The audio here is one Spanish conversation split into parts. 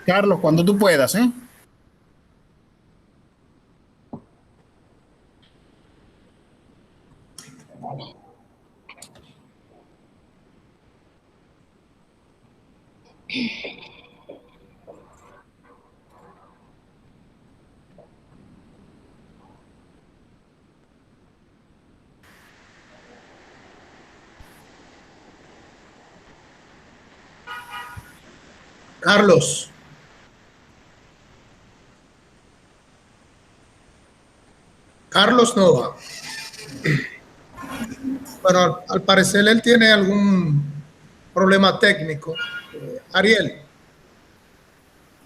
Carlos, cuando tú puedas, ¿eh? Carlos, Carlos Nova. Bueno, al parecer él tiene algún problema técnico. Ariel.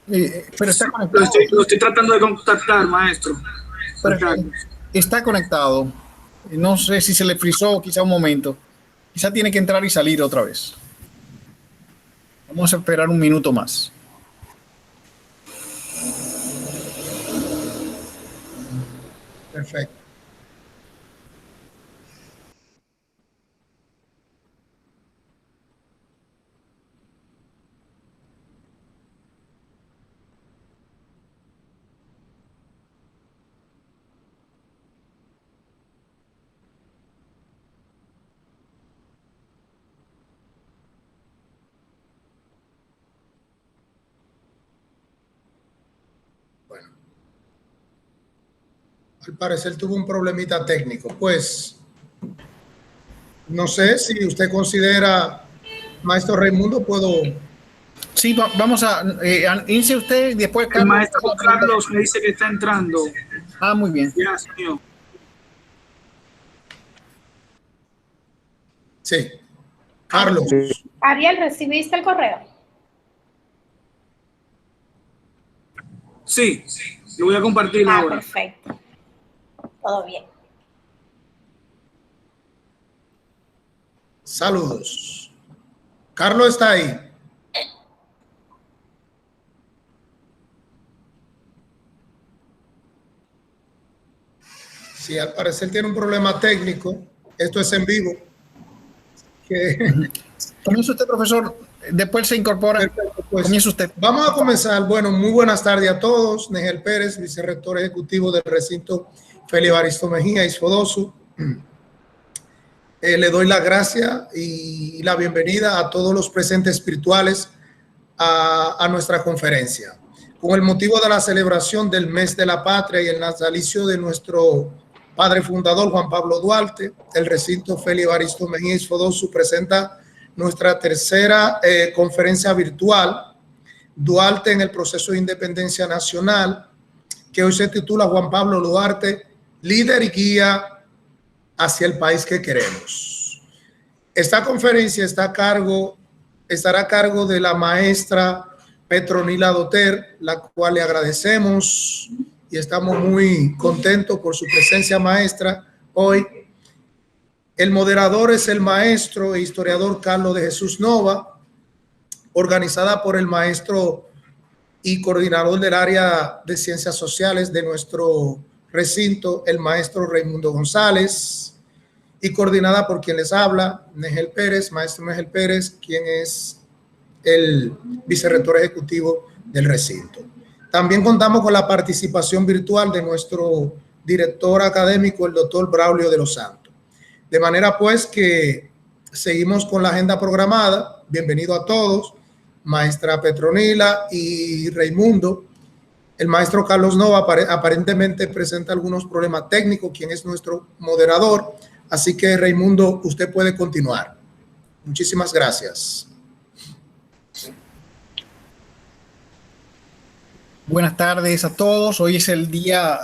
Pero está Lo conectado. estoy, lo estoy tratando de contactar, maestro. Pero está conectado. No sé si se le frizó quizá un momento. Quizá tiene que entrar y salir otra vez. Vamos a esperar un minuto más. Perfecto. Bueno, al parecer tuvo un problemita técnico. Pues no sé si usted considera, maestro Raimundo, puedo. Sí, vamos a. Inicie usted y después El Carlos. maestro Carlos me dice que está entrando. Ah, muy bien. Dios mío. Sí. Carlos. Ariel, ¿recibiste el correo? Sí, lo voy a compartir ahora. Perfecto. Todo bien. Saludos. Carlos está ahí. Sí, al parecer tiene un problema técnico. Esto es en vivo. Comienza usted, profesor. Después se incorpora. Perfecto, pues, comienza usted. Vamos a comenzar. Bueno, muy buenas tardes a todos. Negel Pérez, vicerrector ejecutivo del recinto Félix Evaristo Mejía, Isfodosu. Le doy la gracia y la bienvenida a todos los presentes virtuales a nuestra conferencia. Con el motivo de la celebración del mes de la patria y el natalicio de nuestro padre fundador Juan Pablo Duarte, el recinto Félix Evaristo Mejía Isfodosu presenta nuestra tercera conferencia virtual, Duarte en el proceso de independencia nacional, que hoy se titula Juan Pablo Duarte, líder y guía hacia el país que queremos. Esta conferencia estará a cargo de la maestra Petronila Doter, la cual le agradecemos y estamos muy contentos por su presencia, maestra, hoy. El moderador es el maestro e historiador Carlos de Jesús Nova, organizada por el maestro y coordinador del área de ciencias sociales de nuestro recinto, el maestro Raimundo González, y coordinada por quien les habla, Negel Pérez, maestro Negel Pérez, quien es el vicerrector ejecutivo del recinto. También contamos con la participación virtual de nuestro director académico, el doctor Braulio de los Santos. De manera pues que seguimos con la agenda programada. Bienvenido a todos, maestra Petronila y Raimundo. El maestro Carlos Nova aparentemente presenta algunos problemas técnicos, quien es nuestro moderador. Así que, Raimundo, usted puede continuar. Muchísimas gracias. Buenas tardes a todos. Hoy es el día,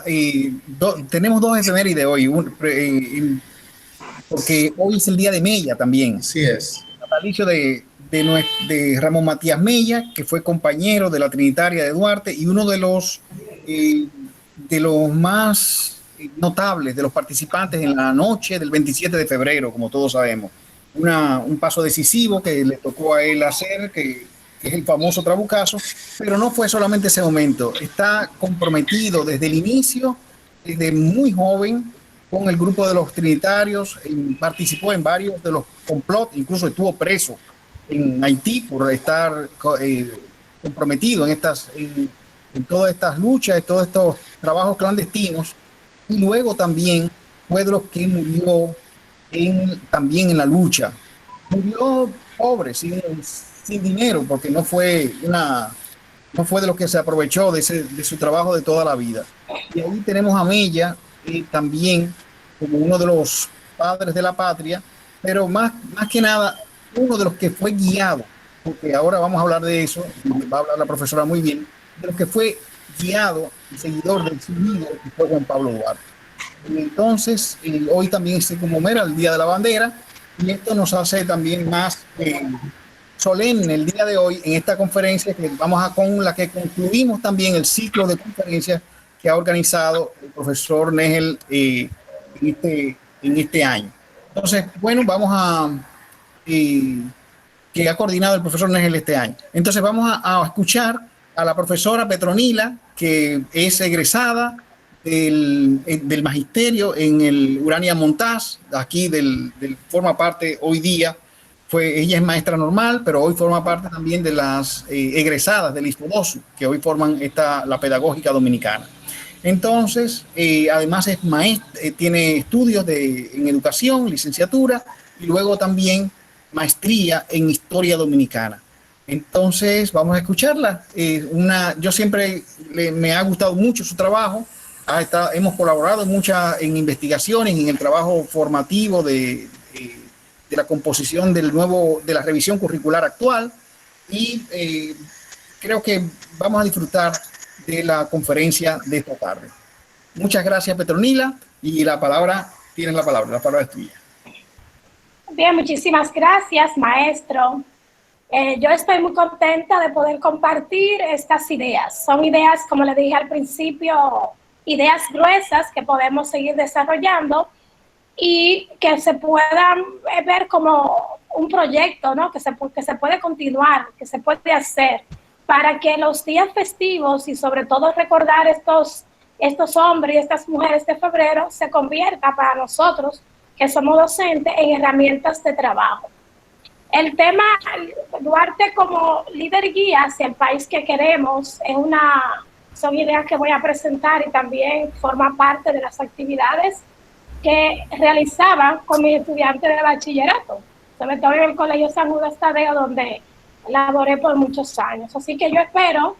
tenemos dos efemérides hoy, porque hoy es el día de Mella también. Así es. El natalicio de Ramón Matías Mella, que fue compañero de la Trinitaria de Duarte y uno de los más notables de los participantes en la noche del 27 de febrero, como todos sabemos. Un paso decisivo que le tocó a él hacer, que es el famoso Trabucazo, pero no fue solamente ese momento. Está comprometido desde el inicio, desde muy joven, con el grupo de los trinitarios, participó en varios de los complots, incluso estuvo preso en Haití por estar comprometido en todas estas luchas, en todos estos trabajos clandestinos, y luego también fue de los que murió también en la lucha. Murió pobre, sin dinero, porque no fue de los que se aprovechó de su trabajo de toda la vida. Y ahí tenemos a Mella también como uno de los padres de la patria, pero más que nada uno de los que fue guiado, porque ahora vamos a hablar de eso, y va a hablar la profesora muy bien, de los que fue guiado y seguidor del su líder, que fue Juan Pablo Duarte. Entonces, hoy también es como mera el Día de la Bandera, y esto nos hace también más solemne el día de hoy en esta conferencia con la que concluimos también el ciclo de conferencias que ha organizado el profesor Negel en este año. Entonces, bueno, que ha coordinado el profesor Negel este año. Entonces vamos a escuchar a la profesora Petronila, que es egresada del magisterio en el Urania Montaz, aquí forma parte hoy día, ella es maestra normal, pero hoy forma parte también de las egresadas del ISPODOSU, que hoy forman la pedagógica dominicana. Entonces, además es maestra, tiene estudios en educación, licenciatura, y luego también maestría en historia dominicana. Entonces, vamos a escucharla. Yo siempre me ha gustado mucho su trabajo. Hemos colaborado en investigaciones, en el trabajo formativo de la composición de la revisión curricular actual, y creo que vamos a disfrutar de la conferencia de esta tarde. Muchas gracias, Petronila, y tienes la palabra es tuya. Bien, muchísimas gracias, maestro. Yo estoy muy contenta de poder compartir estas ideas. Son ideas, como le dije al principio, ideas gruesas que podemos seguir desarrollando y que se puedan ver como un proyecto, ¿no? que se puede continuar, que se puede hacer, para que los días festivos y sobre todo recordar estos hombres y estas mujeres de febrero se convierta para nosotros, que somos docentes, en herramientas de trabajo. El tema Duarte como líder guía hacia el país que queremos son ideas que voy a presentar y también forma parte de las actividades que realizaba con mis estudiantes de bachillerato, sobre todo en el Colegio San Judas Tadeo, donde laboré por muchos años. Así que yo espero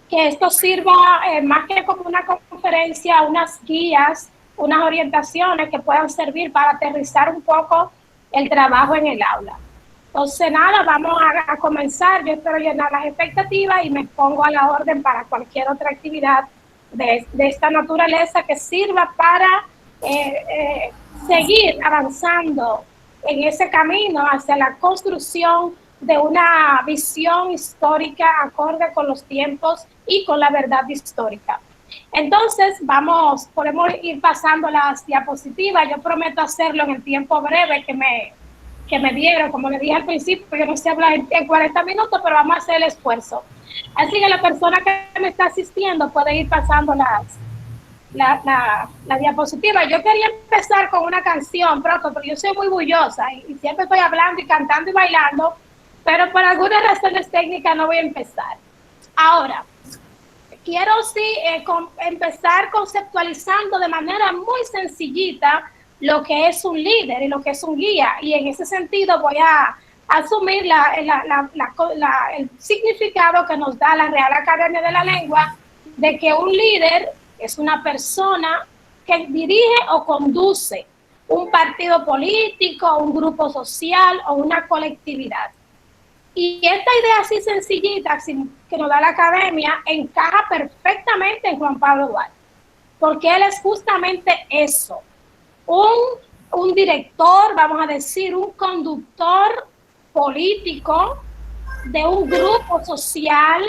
que esto sirva más que como una conferencia, unas guías, unas orientaciones que puedan servir para aterrizar un poco el trabajo en el aula. Entonces, nada, vamos a comenzar. Yo espero llenar las expectativas y me pongo a la orden para cualquier otra actividad de esta naturaleza que sirva para seguir avanzando en ese camino hacia la construcción de una visión histórica acorde con los tiempos y con la verdad histórica. Entonces, podemos ir pasando las diapositivas. Yo prometo hacerlo en el tiempo breve que me dieron. Como le dije al principio, yo no sé hablar en 40 minutos, pero vamos a hacer el esfuerzo. Así que la persona que me está asistiendo puede ir pasando la diapositiva. Yo quería empezar con una canción pronto, porque yo soy muy bullosa y siempre estoy hablando y cantando y bailando, pero por algunas razones técnicas no voy a empezar. Ahora, quiero empezar conceptualizando de manera muy sencillita lo que es un líder y lo que es un guía, y en ese sentido voy a asumir el significado que nos da la Real Academia de la Lengua de que un líder es una persona que dirige o conduce un partido político, un grupo social o una colectividad. Y esta idea así sencillita que nos da la academia encaja perfectamente en Juan Pablo Duarte, porque él es justamente eso, un director, vamos a decir, un conductor político de un grupo social,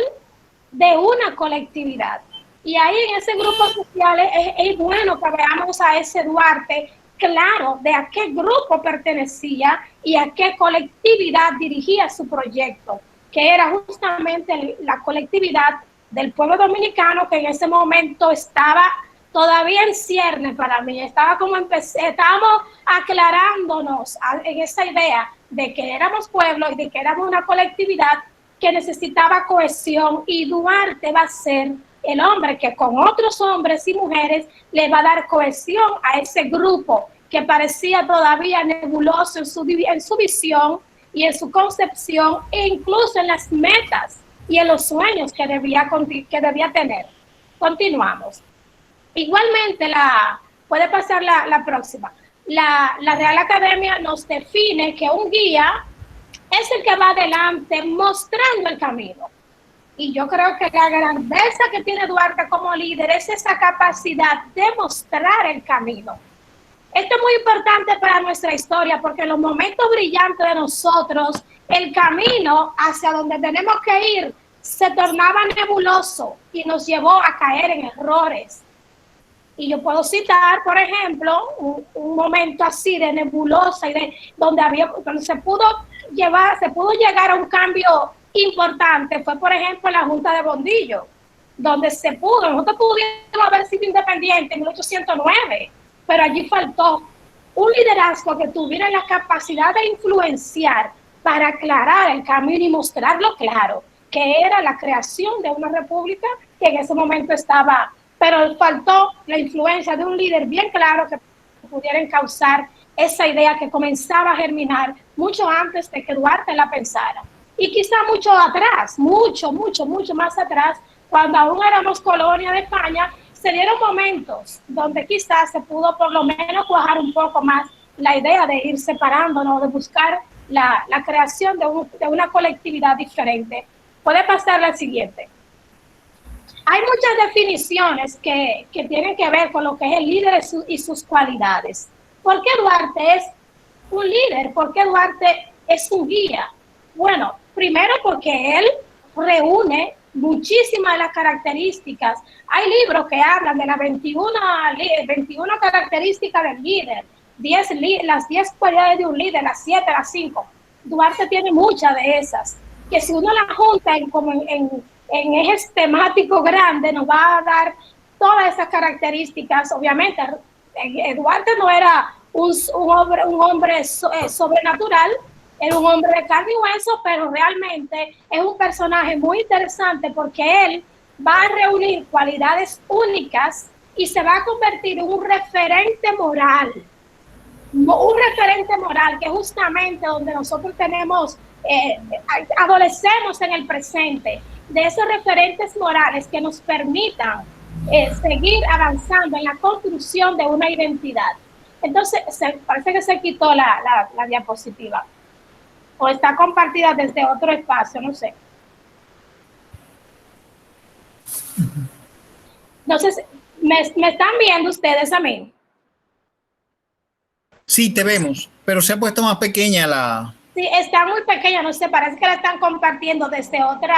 de una colectividad. Y ahí en ese grupo social es bueno que veamos a ese Duarte claro de a qué grupo pertenecía y a qué colectividad dirigía su proyecto, que era justamente la colectividad del pueblo dominicano, que en ese momento estaba todavía en ciernes para mí. Estábamos aclarándonos en esa idea de que éramos pueblo y de que éramos una colectividad que necesitaba cohesión, y Duarte va a ser el hombre que con otros hombres y mujeres le va a dar cohesión a ese grupo que parecía todavía nebuloso en su visión y en su concepción, e incluso en las metas y en los sueños que debía tener. Continuamos. Igualmente, puede pasar la próxima. La Real Academia nos define que un guía es el que va adelante mostrando el camino. Y yo creo que la grandeza que tiene Duarte como líder es esa capacidad de mostrar el camino. Esto es muy importante para nuestra historia, porque en los momentos brillantes de nosotros, el camino hacia donde tenemos que ir se tornaba nebuloso y nos llevó a caer en errores. Y yo puedo citar, por ejemplo, un momento así de nebulosa y donde se pudo llegar a un cambio importante. Fue, por ejemplo, la Junta de Bondillo, donde nosotros pudimos haber sido independientes en 1809, pero allí faltó un liderazgo que tuviera la capacidad de influenciar para aclarar el camino y mostrarlo claro, que era la creación de una república que en ese momento estaba, pero faltó la influencia de un líder bien claro que pudiera encauzar esa idea que comenzaba a germinar mucho antes de que Duarte la pensara. Y quizá mucho atrás, mucho más atrás, cuando aún éramos colonia de España, se dieron momentos donde quizás se pudo por lo menos cuajar un poco más la idea de ir separándonos, de buscar la creación de una colectividad diferente. Puede pasar la siguiente. Hay muchas definiciones que tienen que ver con lo que es el líder y sus cualidades. ¿Por qué Duarte es un líder? ¿Por qué Duarte es un guía? Bueno, primero porque él reúne muchísimas de las características. Hay libros que hablan de las 21 características del líder, las 10 cualidades de un líder, las 7, las 5. Duarte tiene muchas de esas, que si uno las junta en ejes temáticos grandes, nos va a dar todas esas características. Obviamente, Duarte no era un hombre sobrenatural, era un hombre de carne y hueso, pero realmente es un personaje muy interesante porque él va a reunir cualidades únicas y se va a convertir en un referente moral. Un referente moral que justamente donde nosotros tenemos, adolecemos en el presente, de esos referentes morales que nos permitan seguir avanzando en la construcción de una identidad. Entonces, parece que se quitó la diapositiva. O está compartida desde otro espacio, no sé. Entonces, ¿me están viendo ustedes a mí? Sí, te vemos, pero se ha puesto más pequeña la... Sí, está muy pequeña, no sé, parece que la están compartiendo desde otro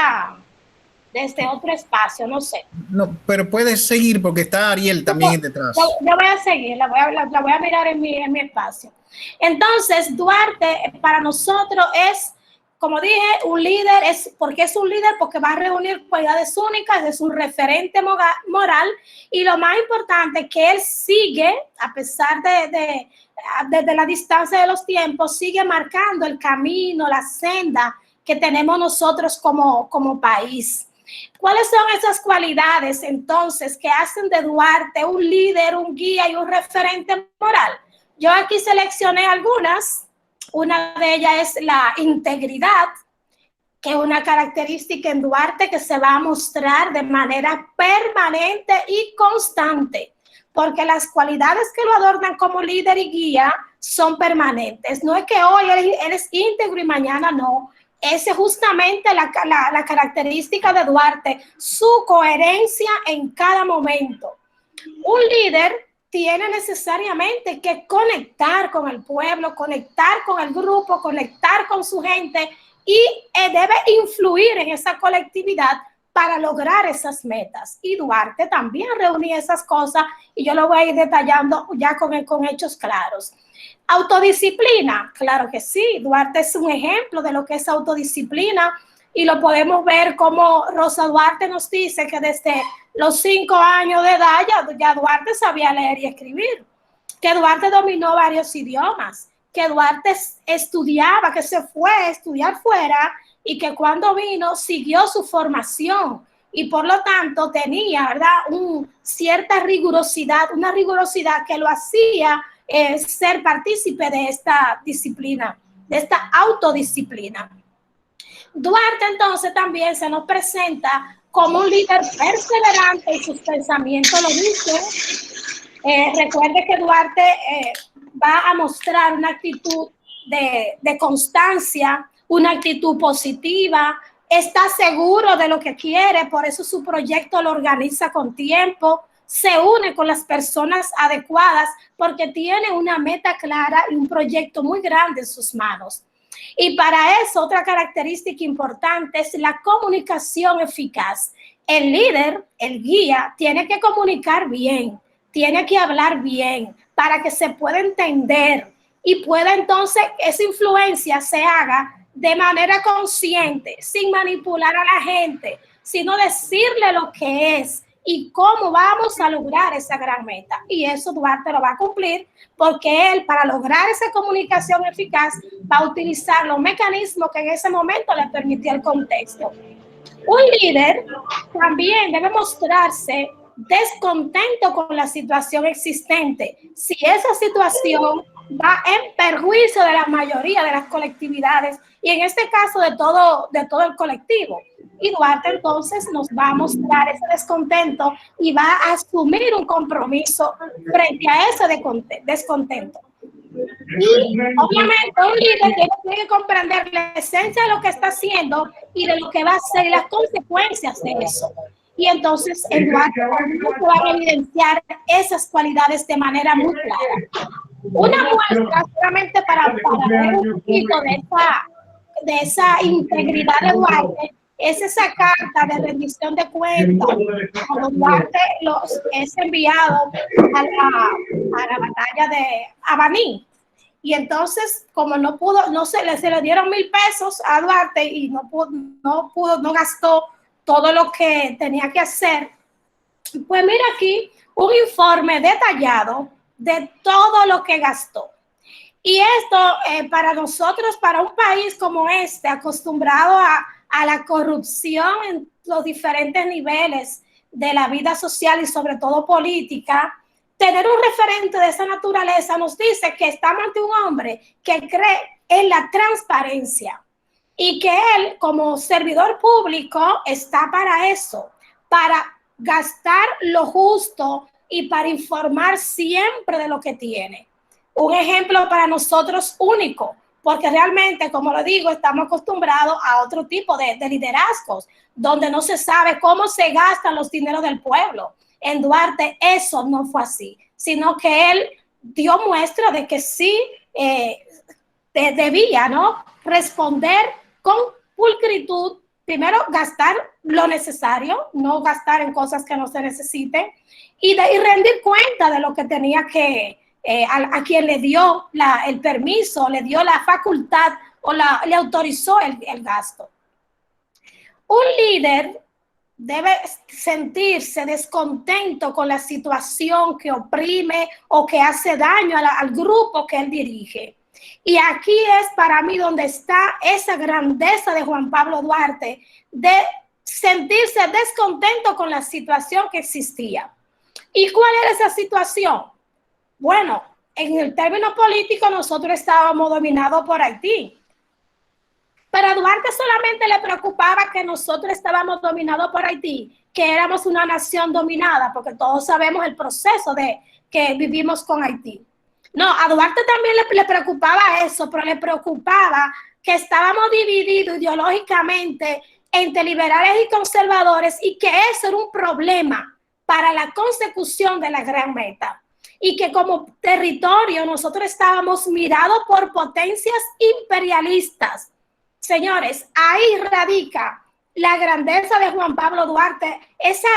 espacio, no sé. No, pero puedes seguir porque está Ariel también detrás. Yo voy a seguir, la voy a mirar en mi espacio. Entonces, Duarte para nosotros es, como dije, un líder. ¿Por qué es un líder? Porque va a reunir cualidades únicas, es un referente moral, y lo más importante es que él sigue, a pesar desde la distancia de los tiempos, sigue marcando el camino, la senda que tenemos nosotros como país. ¿Cuáles son esas cualidades entonces que hacen de Duarte un líder, un guía y un referente moral? Yo aquí seleccioné algunas. Una de ellas es la integridad, que es una característica en Duarte que se va a mostrar de manera permanente y constante, porque las cualidades que lo adornan como líder y guía son permanentes. No es que hoy él es íntegro y mañana no. Esa es justamente la característica de Duarte, su coherencia en cada momento. Un líder tiene necesariamente que conectar con el pueblo, conectar con el grupo, conectar con su gente y debe influir en esa colectividad para lograr esas metas. Y Duarte también reunía esas cosas y yo lo voy a ir detallando ya con hechos claros. Autodisciplina, claro que sí. Duarte es un ejemplo de lo que es autodisciplina y lo podemos ver como Rosa Duarte nos dice que desde los 5 años de edad ya Duarte sabía leer y escribir, que Duarte dominó varios idiomas, que Duarte estudiaba, que se fue a estudiar fuera y que cuando vino siguió su formación y por lo tanto tenía, ¿verdad?, cierta rigurosidad, una rigurosidad que lo hacía ser partícipe de esta disciplina, de esta autodisciplina. Duarte entonces también se nos presenta como un líder perseverante y sus pensamientos lo dicen. Recuerde que Duarte va a mostrar una actitud de constancia, una actitud positiva, está seguro de lo que quiere, por eso su proyecto lo organiza con tiempo, se une con las personas adecuadas porque tiene una meta clara y un proyecto muy grande en sus manos. Y para eso otra característica importante es la comunicación eficaz. El líder, el guía, tiene que comunicar bien, tiene que hablar bien para que se pueda entender y pueda entonces esa influencia se haga de manera consciente, sin manipular a la gente, sino decirle lo que es y cómo vamos a lograr esa gran meta. Y eso Duarte lo va a cumplir porque él, para lograr esa comunicación eficaz, va a utilizar los mecanismos que en ese momento le permitía el contexto. Un líder también debe mostrarse descontento con la situación existente. Si esa situación va en perjuicio de la mayoría de las colectividades y en este caso de todo el colectivo. Y Duarte entonces nos va a mostrar ese descontento y va a asumir un compromiso frente a ese descontento. Y obviamente un líder tiene que comprender la esencia de lo que está haciendo y de lo que va a ser las consecuencias de eso. Y entonces en Duarte va a evidenciar esas cualidades de manera muy clara. Una muestra solamente para ver un poquito de esa integridad de Duarte es esa carta de rendición de cuentas cuando Duarte es enviado a la batalla de Abaní. Y entonces, como se le dieron 1,000 pesos a Duarte y no gastó todo lo que tenía que hacer, pues mira aquí un informe detallado de todo lo que gastó. Y esto para nosotros, para un país como este, acostumbrado a la corrupción en los diferentes niveles de la vida social y sobre todo política, tener un referente de esa naturaleza nos dice que estamos ante un hombre que cree en la transparencia y que él como servidor público está para eso, para gastar lo justo y para informar siempre de lo que tiene. Un ejemplo para nosotros único, porque realmente, como lo digo, estamos acostumbrados a otro tipo de liderazgos, donde no se sabe cómo se gastan los dineros del pueblo. En Duarte eso no fue así, sino que él dio muestra de que sí debía, ¿no?, responder con pulcritud. Primero, gastar lo necesario, no gastar en cosas que no se necesiten, y rendir cuenta de lo que tenía que, a quien le dio el permiso, le dio la facultad o le autorizó el gasto. Un líder debe sentirse descontento con la situación que oprime o que hace daño al grupo que él dirige. Y aquí es para mí donde está esa grandeza de Juan Pablo Duarte, de sentirse descontento con la situación que existía. ¿Y cuál era esa situación? Bueno, en el término político nosotros estábamos dominados por Haití. Pero a Duarte solamente le preocupaba que nosotros estábamos dominados por Haití, que éramos una nación dominada, porque todos sabemos el proceso que vivimos con Haití. No, a Duarte también le preocupaba eso, pero le preocupaba que estábamos divididos ideológicamente entre liberales y conservadores y que eso era un problema para la consecución de la gran meta. Y que como territorio nosotros estábamos mirados por potencias imperialistas. Señores, ahí radica la grandeza de Juan Pablo Duarte. Ese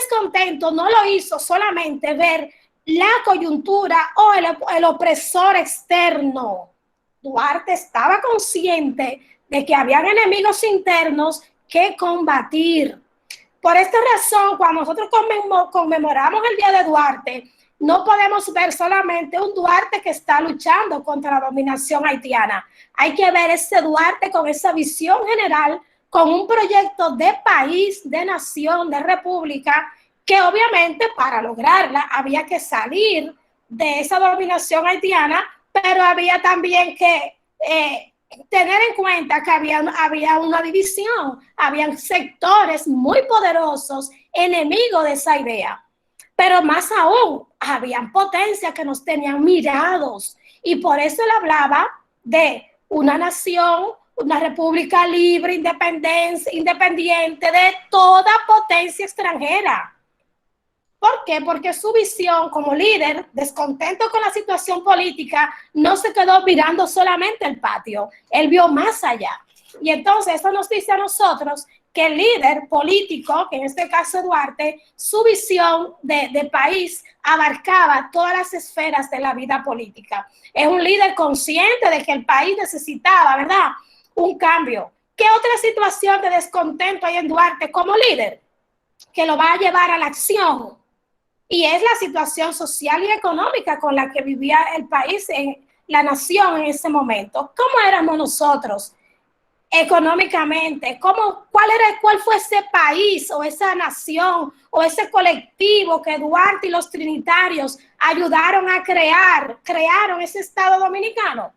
descontento no lo hizo solamente ver la coyuntura o el opresor externo. Duarte estaba consciente de que habían enemigos internos que combatir. Por esta razón, cuando nosotros conmemoramos el Día de Duarte, no podemos ver solamente un Duarte que está luchando contra la dominación haitiana. Hay que ver ese Duarte con esa visión general, con un proyecto de país, de nación, de república, que obviamente para lograrla había que salir de esa dominación haitiana, pero había también que tener en cuenta que había una división, habían sectores muy poderosos enemigos de esa idea. Pero más aún, habían potencias que nos tenían mirados, y por eso él hablaba de una nación, una república libre, independiente de toda potencia extranjera. ¿Por qué? Porque su visión como líder, descontento con la situación política, no se quedó mirando solamente el patio, él vio más allá. Y entonces eso nos dice a nosotros que el líder político, que en este caso Duarte, su visión de país abarcaba todas las esferas de la vida política. Es un líder consciente de que el país necesitaba, ¿verdad?, un cambio. ¿Qué otra situación de descontento hay en Duarte como líder que lo va a llevar a la acción? Y es la situación social y económica con la que vivía el país, la nación en ese momento. ¿Cómo éramos nosotros económicamente? ¿Cuál fue ese país o esa nación o ese colectivo que Duarte y los trinitarios ayudaron a crearon ese Estado dominicano?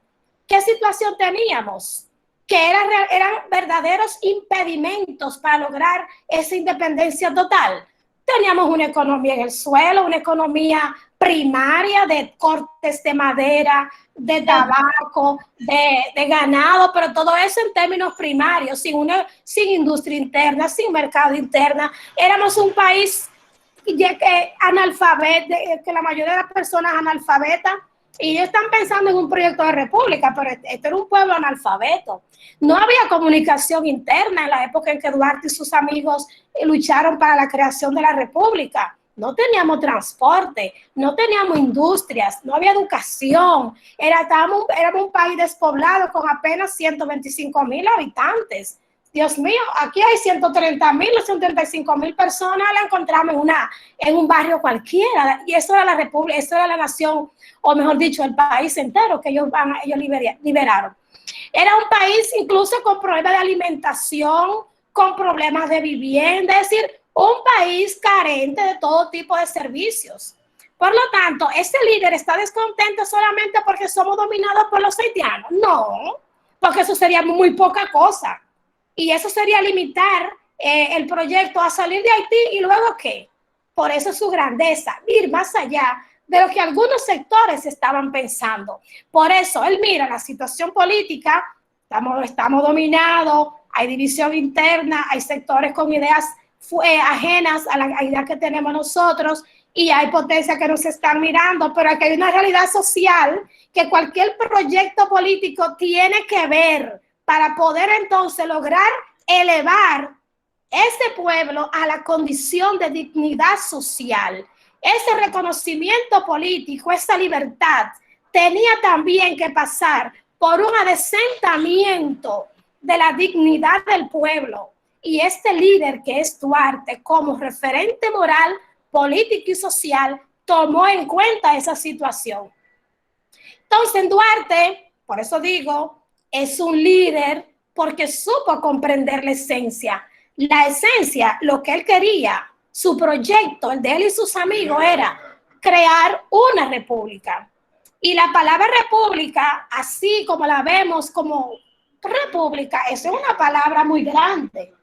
¿Qué situación teníamos? Que eran verdaderos impedimentos para lograr esa independencia total. Teníamos una economía en el suelo, una economía primaria de cortes de madera, de tabaco, de ganado, pero todo eso en términos primarios, sin industria interna, sin mercado interna. Éramos un país analfabeto, que la mayoría de las personas analfabetas, y ellos están pensando en un proyecto de república, pero este era un pueblo analfabeto. No había comunicación interna en la época en que Duarte y sus amigos lucharon para la creación de la república. No teníamos transporte, no teníamos industrias, no había educación. Éramos un país despoblado con apenas 125,000 habitantes. Dios mío, aquí hay 130,000 o 135,000 personas, la encontramos en un barrio cualquiera, y eso era la república, eso era la nación, o mejor dicho, el país entero que ellos liberaron. Era un país incluso con problemas de alimentación, con problemas de vivienda, es decir, un país carente de todo tipo de servicios. Por lo tanto, ¿este líder está descontento solamente porque somos dominados por los haitianos? No, porque eso sería muy poca cosa. Y eso sería limitar el proyecto a salir de Haití, y luego ¿qué? Por eso su grandeza, ir más allá de lo que algunos sectores estaban pensando. Por eso él mira la situación política, estamos dominados, hay división interna, hay sectores con ideas ajenas a la idea que tenemos nosotros, y hay potencias que nos están mirando, pero aquí hay una realidad social que cualquier proyecto político tiene que ver para poder entonces lograr elevar ese pueblo a la condición de dignidad social. Ese reconocimiento político, esa libertad, tenía también que pasar por un adesentamiento de la dignidad del pueblo. Y este líder, que es Duarte, como referente moral, político y social, tomó en cuenta esa situación. Entonces, Duarte, por eso digo, es un líder porque supo comprender la esencia. La esencia, lo que él quería, su proyecto, el de él y sus amigos, era crear una república. Y la palabra república, así como la vemos como república, es una palabra muy grande.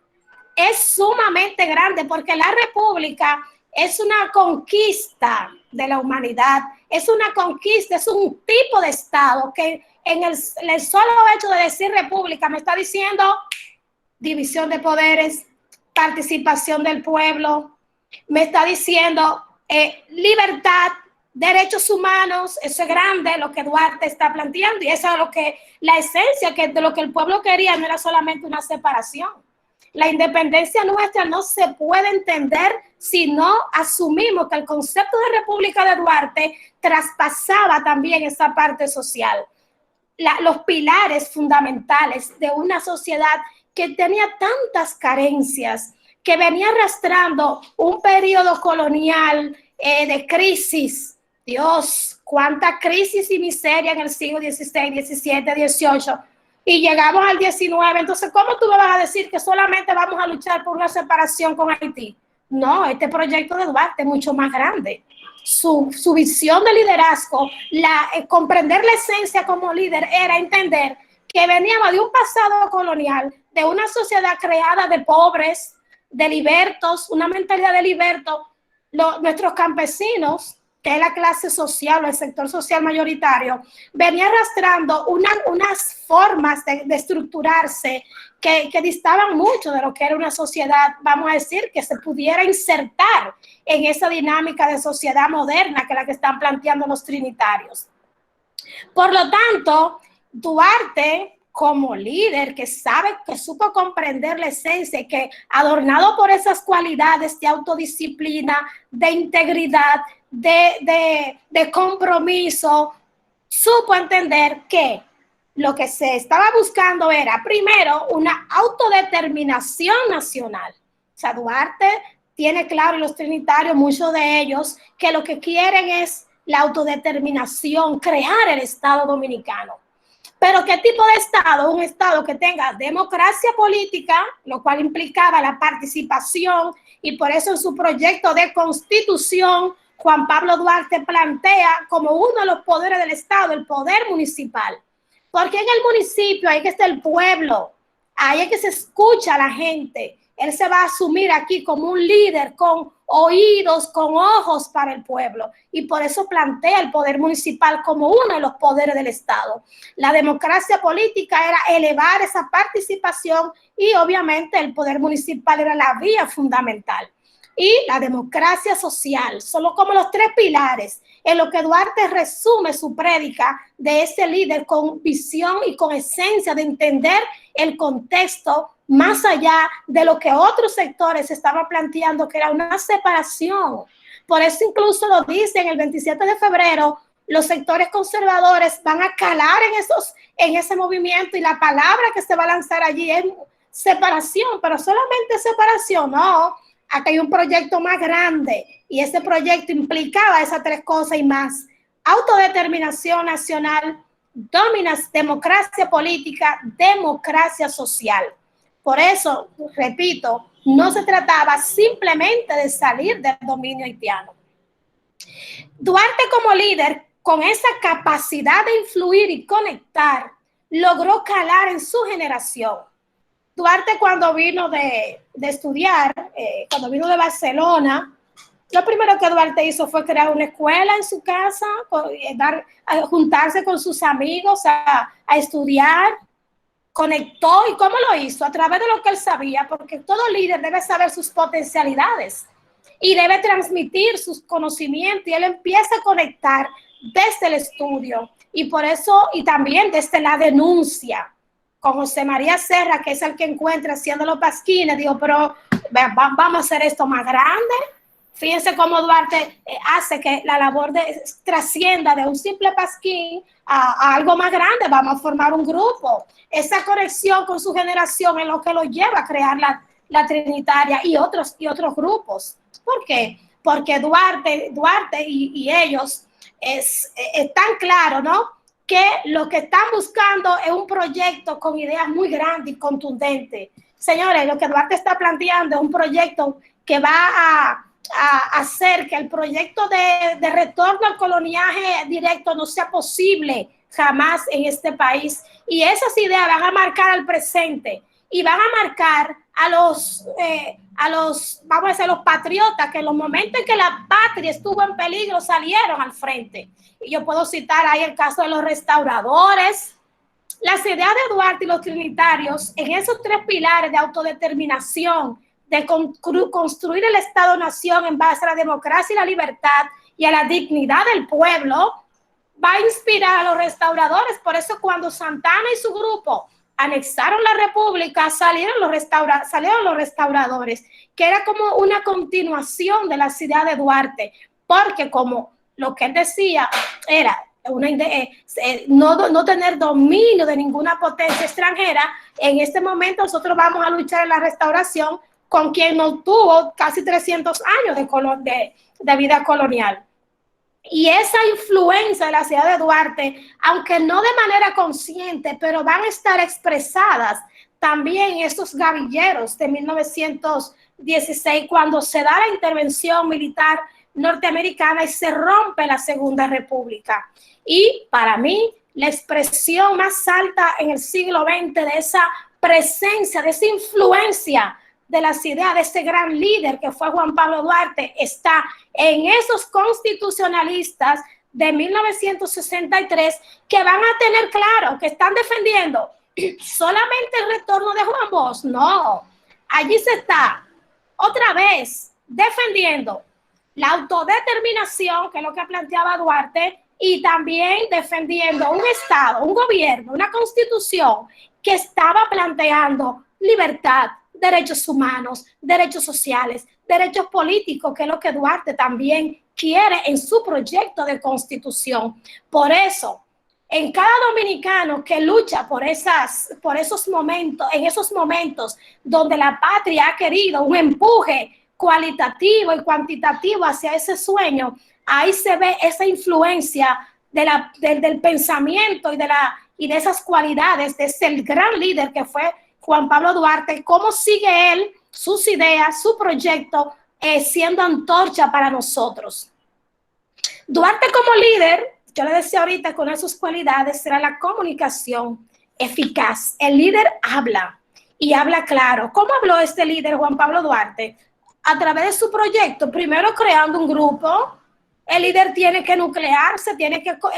Es sumamente grande porque la república es una conquista de la humanidad, es una conquista, es un tipo de Estado que en el solo hecho de decir república me está diciendo división de poderes, participación del pueblo, me está diciendo libertad, derechos humanos. Eso es grande lo que Duarte está planteando, y eso es lo que la esencia de lo que el pueblo quería. No era solamente una separación. La independencia nuestra no se puede entender si no asumimos que el concepto de república de Duarte traspasaba también esa parte social. Los pilares fundamentales de una sociedad que tenía tantas carencias, que venía arrastrando un periodo colonial de crisis, Dios, cuánta crisis y miseria en el siglo XVI, XVII, XVIII, y llegamos al XIX. Entonces, ¿cómo tú me vas a decir que solamente vamos a luchar por una separación con Haití? No, este proyecto de Duarte es mucho más grande. Su visión de liderazgo, comprender la esencia como líder era entender que veníamos de un pasado colonial, de una sociedad creada de pobres, de libertos, una mentalidad de libertos. Nuestros campesinos, que es la clase social o el sector social mayoritario, venía arrastrando unas formas de estructurarse que distaban mucho de lo que era una sociedad, vamos a decir, que se pudiera insertar en esa dinámica de sociedad moderna que es la que están planteando los trinitarios. Por lo tanto, Duarte, como líder que sabe, que supo comprender la esencia y que adornado por esas cualidades de autodisciplina, de integridad, de compromiso, supo entender que lo que se estaba buscando era, primero, una autodeterminación nacional. O sea, Duarte tiene claro, y los trinitarios, muchos de ellos, que lo que quieren es la autodeterminación, crear el Estado dominicano. Pero ¿qué tipo de Estado? Un Estado que tenga democracia política, lo cual implicaba la participación, y por eso en su proyecto de constitución, Juan Pablo Duarte plantea como uno de los poderes del Estado, el poder municipal. Porque en el municipio ahí que está el pueblo, ahí es que se escucha a la gente. Él se va a asumir aquí como un líder con oídos, con ojos para el pueblo. Y por eso plantea el poder municipal como uno de los poderes del Estado. La democracia política era elevar esa participación y obviamente el poder municipal era la vía fundamental. Y la democracia social, solo como los tres pilares en lo que Duarte resume su prédica de ese líder con visión y con esencia de entender el contexto más allá de lo que otros sectores estaban planteando, que era una separación. Por eso incluso lo dicen el 27 de febrero, los sectores conservadores van a calar en ese movimiento y la palabra que se va a lanzar allí es separación, pero solamente separación, no. Aquí hay un proyecto más grande y ese proyecto implicaba esas tres cosas y más: autodeterminación nacional, democracia política, democracia social. Por eso, repito, no se trataba simplemente de salir del dominio haitiano. Duarte como líder, con esa capacidad de influir y conectar, logró calar en su generación. Duarte, cuando vino de estudiar, cuando vino de Barcelona, lo primero que Duarte hizo fue crear una escuela en su casa, juntarse con sus amigos a estudiar. Conectó. ¿Y cómo lo hizo? A través de lo que él sabía, porque todo líder debe saber sus potencialidades y debe transmitir sus conocimientos, y él empieza a conectar desde el estudio, y por eso, y también desde la denuncia, con José María Serra, que es el que encuentra haciendo los pasquines. Digo, pero vamos a hacer esto más grande. Fíjense cómo Duarte hace que la labor trascienda de un simple pasquín a algo más grande. Vamos a formar un grupo. Esa conexión con su generación es lo que lo lleva a crear la Trinitaria y otros grupos. ¿Por qué? Porque Duarte y ellos están claros, ¿no?, que lo que están buscando es un proyecto con ideas muy grandes y contundentes. Señores, lo que Duarte está planteando es un proyecto que va a hacer que el proyecto de retorno al coloniaje directo no sea posible jamás en este país. Y esas ideas van a marcar al presente y van a marcar a los vamos a decir, los patriotas, que en los momentos en que la patria estuvo en peligro salieron al frente. Y yo puedo citar ahí el caso de los restauradores. Las ideas de Duarte y los trinitarios en esos tres pilares de autodeterminación, de construir el Estado-Nación en base a la democracia y la libertad y a la dignidad del pueblo, va a inspirar a los restauradores. Por eso cuando Santana y su grupo anexaron la república, salieron los restauradores, que era como una continuación de las ideas de Duarte, porque como lo que él decía era no tener dominio de ninguna potencia extranjera. En este momento nosotros vamos a luchar en la restauración con quien no tuvo casi 300 años de vida colonial. Y esa influencia de la ciudad de Duarte, aunque no de manera consciente, pero van a estar expresadas también en estos gavilleros de 1916, cuando se da la intervención militar norteamericana y se rompe la Segunda República. Y para mí, la expresión más alta en el siglo XX de esa presencia, de esa influencia de las ideas de ese gran líder que fue Juan Pablo Duarte, está en esos constitucionalistas de 1963 que van a tener claro que están defendiendo solamente el retorno de Juan Bosch. No, allí se está otra vez defendiendo la autodeterminación, que es lo que planteaba Duarte, y también defendiendo un Estado, un gobierno, una constitución que estaba planteando libertad, derechos humanos, derechos sociales, derechos políticos, que es lo que Duarte también quiere en su proyecto de constitución. Por eso, en cada dominicano que lucha por esos momentos, en esos momentos donde la patria ha querido un empuje cualitativo y cuantitativo hacia ese sueño, ahí se ve esa influencia del pensamiento y de esas cualidades de ese gran líder que fue Juan Pablo Duarte, cómo sigue él, sus ideas, su proyecto, siendo antorcha para nosotros. Duarte como líder, yo le decía ahorita, con esas cualidades, será la comunicación eficaz. El líder habla y habla claro. ¿Cómo habló este líder, Juan Pablo Duarte? A través de su proyecto, primero creando un grupo. El líder tiene que nuclearse,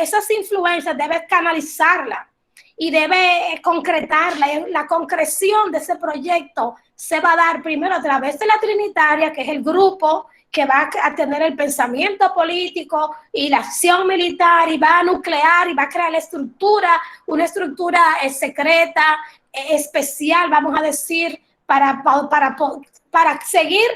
esas influencias debe canalizarla y debe concretarla. La concreción de ese proyecto se va a dar primero a través de la Trinitaria, que es el grupo que va a tener el pensamiento político y la acción militar, y va a nuclear y va a crear la estructura, una estructura secreta, especial, vamos a decir, para seguir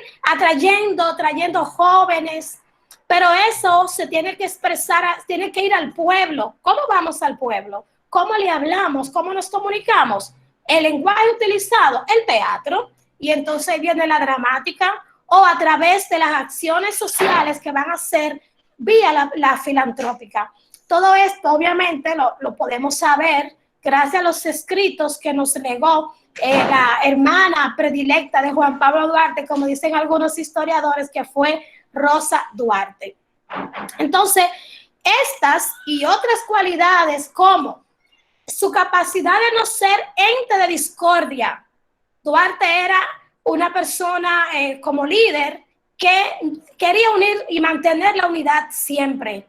trayendo jóvenes. Pero eso se tiene que expresar, tiene que ir al pueblo. ¿Cómo vamos al pueblo? ¿Cómo le hablamos? ¿Cómo nos comunicamos? El lenguaje utilizado, el teatro, y entonces viene la dramática, o a través de las acciones sociales que van a ser vía la filantrópica. Todo esto obviamente lo podemos saber gracias a los escritos que nos legó la hermana predilecta de Juan Pablo Duarte, como dicen algunos historiadores, que fue Rosa Duarte. Entonces, estas y otras cualidades, como su capacidad de no ser ente de discordia. Duarte era una persona como líder que quería unir y mantener la unidad siempre.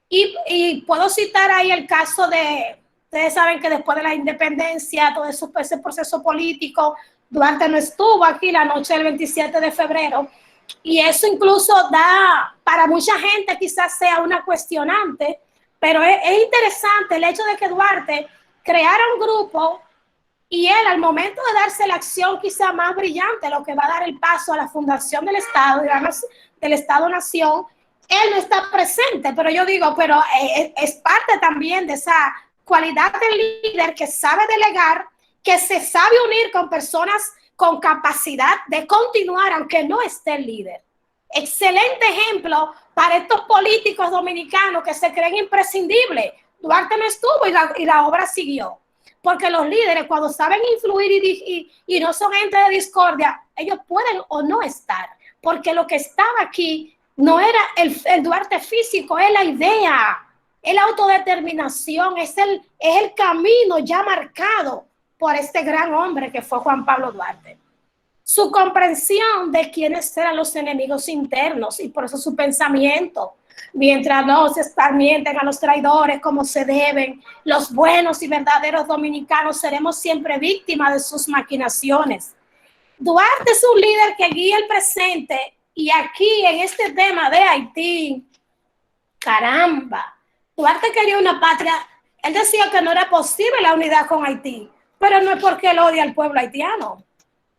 Y puedo citar ahí el caso de, ustedes saben que después de la independencia, todo ese proceso político, Duarte no estuvo aquí la noche del 27 de febrero, y eso incluso da, para mucha gente quizás sea una cuestionante, pero es interesante el hecho de que Duarte creara un grupo y él, al momento de darse la acción quizá más brillante, lo que va a dar el paso a la fundación del Estado, digamos, del Estado-Nación, él no está presente, pero yo digo, pero es parte también de esa cualidad del líder que sabe delegar, que se sabe unir con personas con capacidad de continuar aunque no esté el líder. Excelente ejemplo para estos políticos dominicanos que se creen imprescindibles. Duarte no estuvo y la obra siguió. Porque los líderes, cuando saben influir y no son entes de discordia, ellos pueden o no estar. Porque lo que estaba aquí no era el Duarte físico, es la idea, es la autodeterminación, es el camino ya marcado por este gran hombre que fue Juan Pablo Duarte. Su comprensión de quiénes eran los enemigos internos y por eso su pensamiento. Mientras no se escarmienten a los traidores como se deben, los buenos y verdaderos dominicanos seremos siempre víctimas de sus maquinaciones. Duarte es un líder que guía el presente, y aquí en este tema de Haití, caramba, Duarte quería una patria. Él decía que no era posible la unidad con Haití, pero no es porque él odia al pueblo haitiano.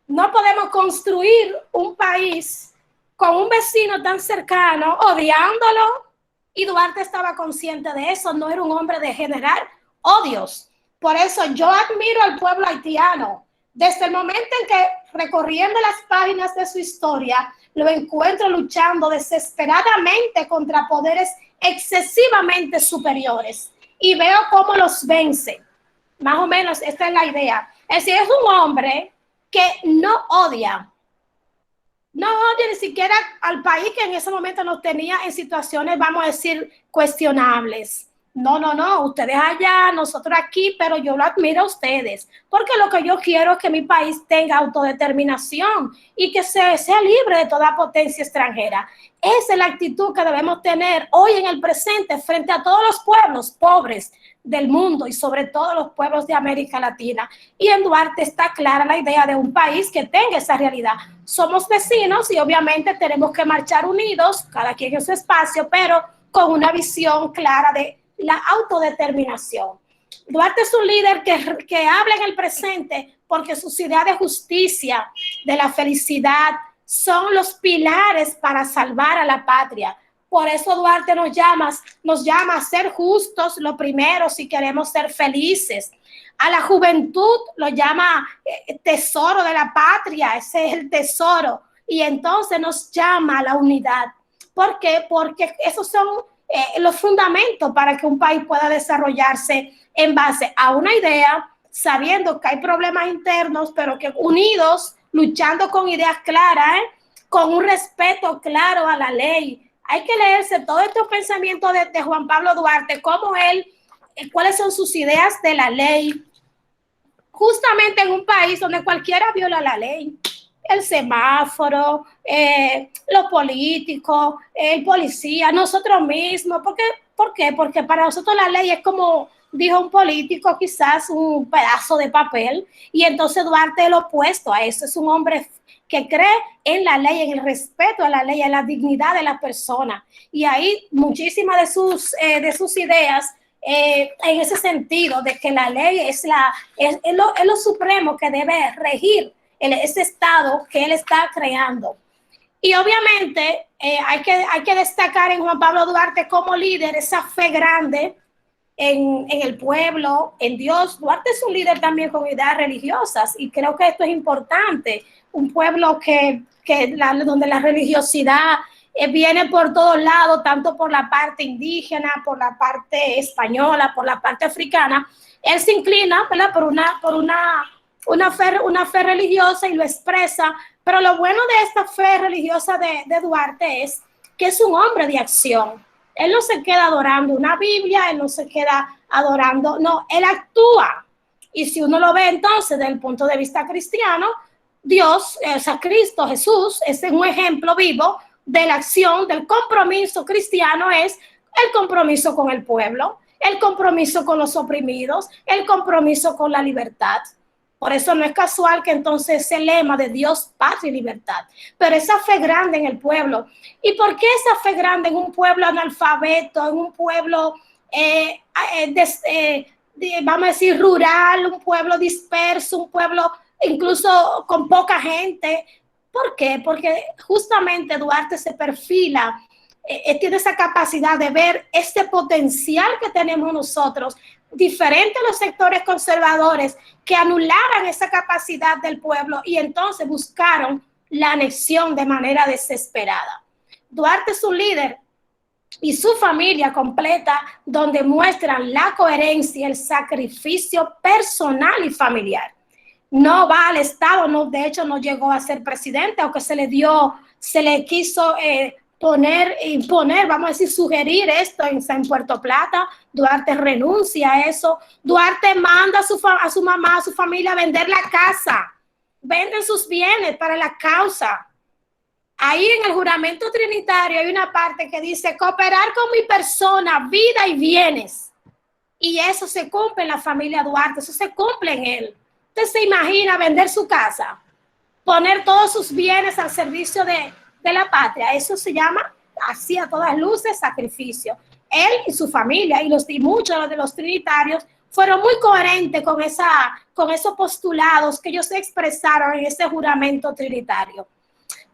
No podemos construir un país con un vecino tan cercano, odiándolo, y Duarte estaba consciente de eso, no era un hombre de generar odios. Por eso yo admiro al pueblo haitiano, Desde el momento en que, recorriendo las páginas de su historia, lo encuentro luchando desesperadamente contra poderes excesivamente superiores y veo cómo los vence. Más o menos esta es la idea. Es decir, es un hombre que no odia ni siquiera al país que en ese momento nos tenía en situaciones, vamos a decir, cuestionables. No, ustedes allá, nosotros aquí, pero yo lo admiro a ustedes, porque lo que yo quiero es que mi país tenga autodeterminación y que sea libre de toda potencia extranjera. Esa es la actitud que debemos tener hoy en el presente frente a todos los pueblos pobres del mundo y sobre todo los pueblos de América Latina. Y en Duarte está clara la idea de un país que tenga esa realidad. Somos vecinos y obviamente tenemos que marchar unidos, cada quien en su espacio, pero con una visión clara de la autodeterminación. Duarte es un líder que habla en el presente porque sus ideas de justicia, de la felicidad, son los pilares para salvar a la patria. Por eso Duarte nos llama a ser justos, lo primero, si queremos ser felices. A la juventud lo llama tesoro de la patria, ese es el tesoro. Y entonces nos llama a la unidad. ¿Por qué? Porque esos son los fundamentos para que un país pueda desarrollarse en base a una idea, sabiendo que hay problemas internos, pero que unidos, luchando con ideas claras, con un respeto claro a la ley. Hay que leerse todos estos pensamientos de Juan Pablo Duarte, cómo él, cuáles son sus ideas de la ley, justamente en un país donde cualquiera viola la ley. El semáforo, los políticos, el policía, nosotros mismos. ¿Por qué? Porque para nosotros la ley es como dijo un político, quizás un pedazo de papel, y entonces Duarte es lo opuesto a eso. Es un hombre que cree en la ley, en el respeto a la ley, en la dignidad de la persona. Y ahí muchísimas de sus ideas en ese sentido de que la ley es lo supremo que debe regir ese estado que él está creando. Y obviamente hay que destacar en Juan Pablo Duarte como líder esa fe grande en el pueblo, en Dios. Duarte es un líder también con ideas religiosas y creo que esto es importante. Un pueblo donde la religiosidad viene por todos lados, tanto por la parte indígena, por la parte española, por la parte africana. Él se inclina, ¿verdad?, por una fe religiosa y lo expresa, pero lo bueno de esta fe religiosa de Duarte es que es un hombre de acción. Él no se queda adorando una Biblia, él no se queda adorando, no, él actúa. Y si uno lo ve entonces desde el punto de vista cristiano, Dios, o sea, Cristo Jesús, es un ejemplo vivo de la acción, del compromiso cristiano, es el compromiso con el pueblo, el compromiso con los oprimidos, el compromiso con la libertad. Por eso no es casual que entonces ese lema de Dios, paz y libertad, pero esa fe grande en el pueblo. ¿Y por qué esa fe grande en un pueblo analfabeto, en un pueblo, vamos a decir, rural, un pueblo disperso, un pueblo incluso con poca gente? ¿Por qué? Porque justamente Duarte se perfila, tiene esa capacidad de ver este potencial que tenemos nosotros, diferente a los sectores conservadores que anulaban esa capacidad del pueblo y entonces buscaron la anexión de manera desesperada. Duarte es un líder y su familia completa donde muestran la coherencia, el sacrificio personal y familiar. No va al Estado, no, de hecho no llegó a ser presidente, aunque se le quiso imponer, vamos a decir, sugerir esto en Puerto Plata. Duarte renuncia a eso. Duarte manda a su mamá, a su familia a vender la casa, venden sus bienes para la causa. Ahí en el juramento trinitario hay una parte que dice cooperar con mi persona, vida y bienes. Y eso se cumple en la familia Duarte, eso se cumple en él. Usted se imagina vender su casa, poner todos sus bienes al servicio de la patria. Eso se llama, así a todas luces, sacrificio. Él y su familia y muchos de los trinitarios fueron muy coherentes con esos postulados que ellos expresaron en ese juramento trinitario.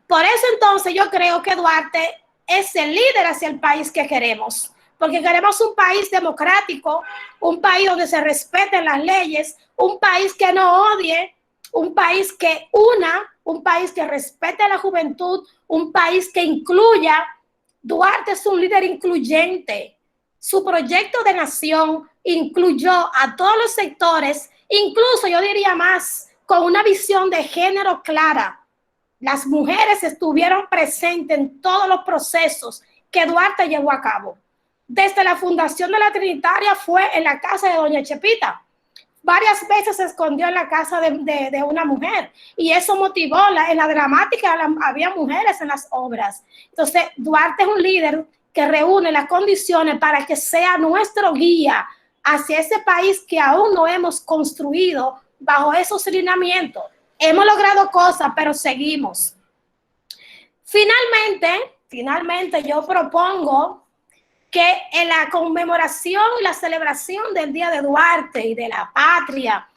Por eso entonces yo creo que Duarte es el líder hacia el país que queremos, porque queremos un país democrático, un país donde se respeten las leyes, un país que no odie, un país que una, un país que respete a la juventud, un país que incluya. Duarte es un líder incluyente. Su proyecto de nación incluyó a todos los sectores, incluso yo diría más, con una visión de género clara. Las mujeres estuvieron presentes en todos los procesos que Duarte llevó a cabo. Desde la fundación de la Trinitaria fue en la casa de doña Chepita. Varias veces se escondió en la casa de una mujer y eso motivó, en la dramática había mujeres en las obras. Entonces, Duarte es un líder que reúne las condiciones para que sea nuestro guía hacia ese país que aún no hemos construido bajo esos lineamientos. Hemos logrado cosas, pero seguimos. Finalmente yo propongo que en la conmemoración y la celebración del Día de Duarte y de la patria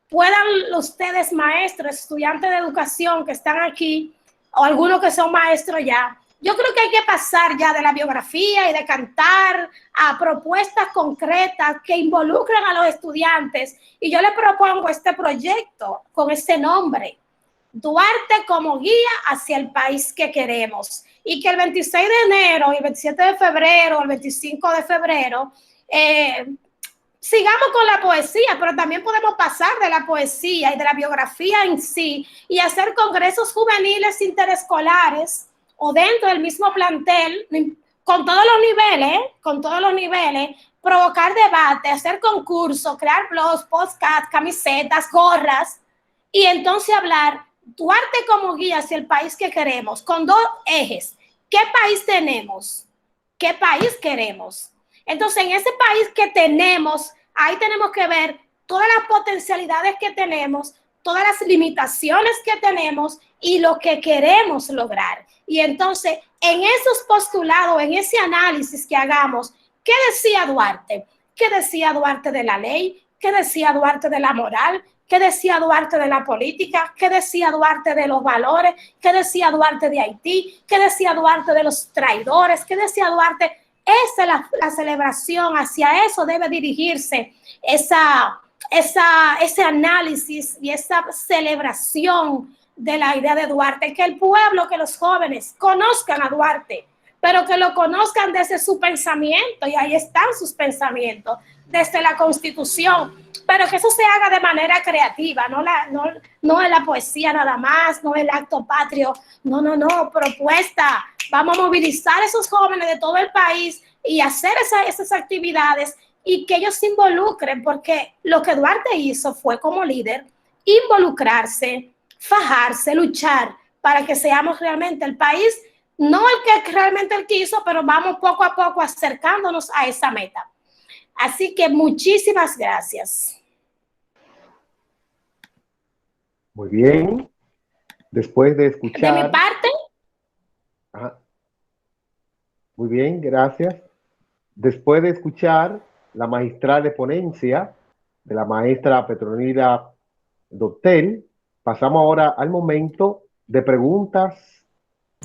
puedan ustedes, maestros, estudiantes de educación que están aquí, o algunos que son maestros ya, yo creo que hay que pasar ya de la biografía y de cantar a propuestas concretas que involucran a los estudiantes. Y yo les propongo este proyecto con este nombre, Duarte como guía hacia el país que queremos. Y que el 26 de enero, el 27 de febrero, el 25 de febrero, sigamos con la poesía, pero también podemos pasar de la poesía y de la biografía en sí y hacer congresos juveniles interescolares o dentro del mismo plantel, con todos los niveles, provocar debate, hacer concursos, crear blogs, podcasts, camisetas, gorras, y entonces hablar Duarte como guía hacia el país que queremos, con dos ejes. ¿Qué país tenemos? ¿Qué país queremos? Entonces, en ese país que tenemos, ahí tenemos que ver todas las potencialidades que tenemos, todas las limitaciones que tenemos y lo que queremos lograr. Y entonces, en esos postulados, en ese análisis que hagamos, ¿qué decía Duarte? ¿Qué decía Duarte de la ley? ¿Qué decía Duarte de la moral? ¿Qué decía Duarte de la política? ¿Qué decía Duarte de los valores? ¿Qué decía Duarte de Haití? ¿Qué decía Duarte de los traidores? ¿Qué decía Duarte? Esa es la celebración, hacia eso debe dirigirse ese análisis y esa celebración de la idea de Duarte, que el pueblo, que los jóvenes conozcan a Duarte, pero que lo conozcan desde su pensamiento, y ahí están sus pensamientos, desde la Constitución, pero que eso se haga de manera creativa, no en la poesía nada más, no el acto patrio, no, propuesta. Vamos a movilizar a esos jóvenes de todo el país y hacer esas actividades y que ellos se involucren, porque lo que Duarte hizo fue como líder involucrarse, fajarse, luchar para que seamos realmente el país, no el que realmente él quiso, pero vamos poco a poco acercándonos a esa meta. Así que muchísimas gracias. Muy bien. Después de escuchar... De mi parte. Ajá. Muy bien, gracias. Después de escuchar la magistral de ponencia de la maestra Petronila Dotel, pasamos ahora al momento de preguntas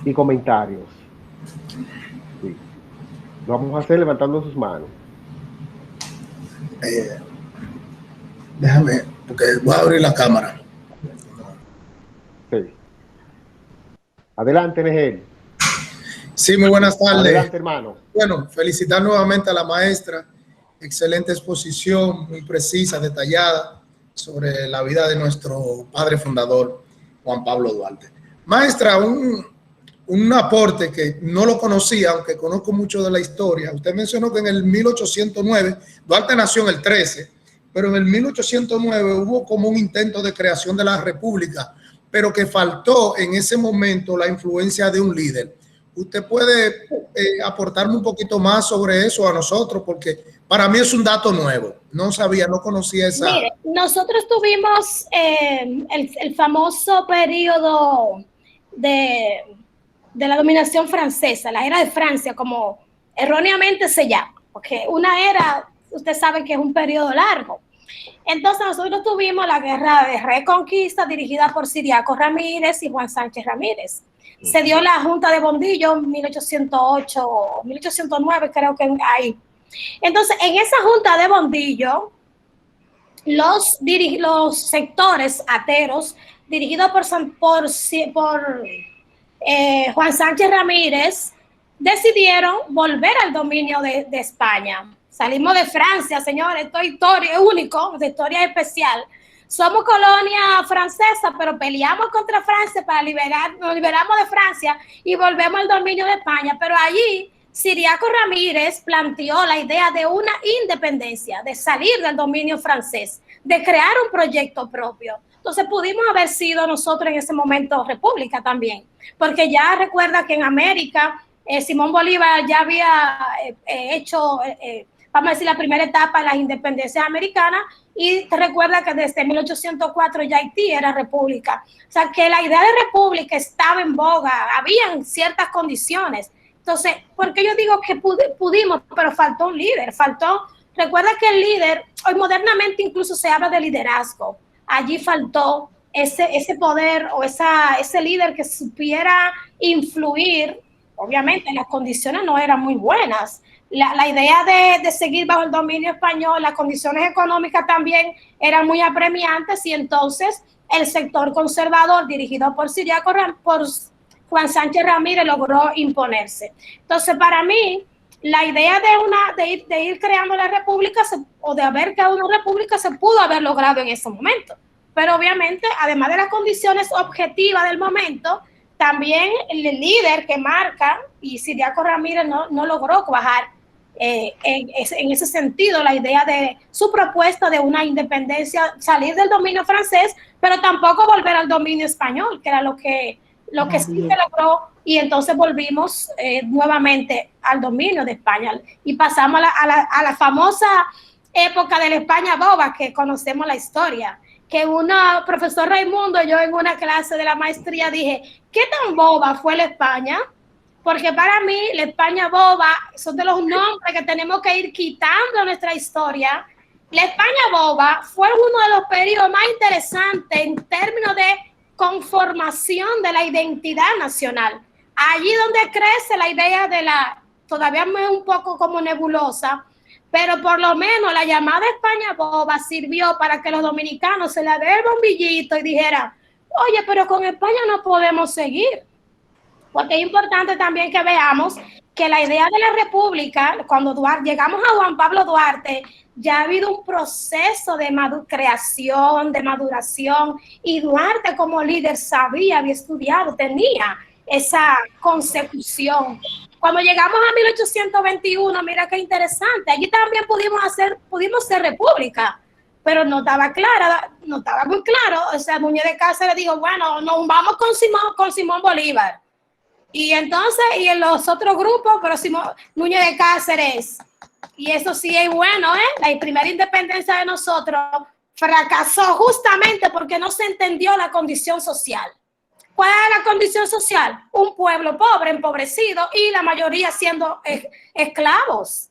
y comentarios. Sí. Lo vamos a hacer levantando sus manos. Déjame, porque voy a abrir la cámara. Sí. Adelante, Negel. Sí, muy buenas tardes. Adelante, hermano. Bueno, felicitar nuevamente a la maestra. Excelente exposición, muy precisa, detallada, sobre la vida de nuestro padre fundador, Juan Pablo Duarte. Maestra, un aporte que no lo conocía, aunque conozco mucho de la historia. Usted mencionó que en el 1809, Duarte nació en el 13, pero en el 1809 hubo como un intento de creación de la República, pero que faltó en ese momento la influencia de un líder. ¿Usted puede aportarme un poquito más sobre eso a nosotros? Porque para mí es un dato nuevo. No sabía, no conocía esa... Mire, nosotros tuvimos el famoso periodo de la dominación francesa, la era de Francia, como erróneamente se llama, porque una era, usted sabe que es un periodo largo. Entonces nosotros tuvimos la guerra de Reconquista dirigida por Ciriaco Ramírez y Juan Sánchez Ramírez. Se dio la Junta de Bondillo en 1808 o 1809, creo que ahí. Entonces, en esa Junta de Bondillo, los sectores ateros dirigidos por Juan Sánchez Ramírez decidieron volver al dominio de España. Salimos de Francia, señores, esto es historia, es único, de historia especial. Somos colonia francesa, pero peleamos contra Francia para nos liberamos de Francia y volvemos al dominio de España. Pero allí, Ciriaco Ramírez planteó la idea de una independencia, de salir del dominio francés, de crear un proyecto propio. Entonces pudimos haber sido nosotros en ese momento república también, porque ya recuerda que en América Simón Bolívar ya había hecho, vamos a decir, la primera etapa de las independencias americanas, y te recuerda que desde 1804 ya Haití era república. O sea, que la idea de república estaba en boga, habían ciertas condiciones. Entonces, ¿por qué yo digo que pudimos, pero faltó un líder? Recuerda que el líder, hoy modernamente incluso se habla de liderazgo. Allí faltó ese poder o ese líder que supiera influir. Obviamente las condiciones no eran muy buenas. La idea de seguir bajo el dominio español, las condiciones económicas también eran muy apremiantes, y entonces el sector conservador dirigido por Juan Sánchez Ramírez logró imponerse. Entonces, para mí, la idea de ir creando la república o de haber creado una república se pudo haber logrado en ese momento. Pero obviamente, además de las condiciones objetivas del momento, también el líder que marca, y Ciriaco Ramírez no logró cuajar en ese sentido la idea de su propuesta de una independencia, salir del dominio francés, pero tampoco volver al dominio español, que era lo que sí se logró, y entonces volvimos nuevamente al dominio de España y pasamos a la famosa época de la España boba, que conocemos la historia, que profesor Raimundo, yo en una clase de la maestría dije, ¿qué tan boba fue la España? Porque para mí la España boba son de los nombres que tenemos que ir quitando de nuestra historia. La España boba fue uno de los periodos más interesantes en términos de conformación de la identidad nacional. Allí donde crece la idea todavía es un poco como nebulosa, pero por lo menos la llamada España boba sirvió para que los dominicanos se le dé el bombillito y dijeran, oye, pero con España no podemos seguir. Porque es importante también que veamos que la idea de la república, cuando llegamos a Juan Pablo Duarte, ya ha habido un proceso de creación, de maduración, y Duarte como líder había estudiado, tenía esa consecución. Cuando llegamos a 1821, mira qué interesante, allí también pudimos ser república, pero no estaba muy claro. O sea, Núñez de Cáceres dijo, bueno, nos vamos con Simón Bolívar. Y entonces, y en los otros grupos, pero Núñez de Cáceres, y eso sí es bueno, la primera independencia de nosotros fracasó justamente porque no se entendió la condición social. ¿Cuál es la condición social? Un pueblo pobre, empobrecido, y la mayoría siendo esclavos.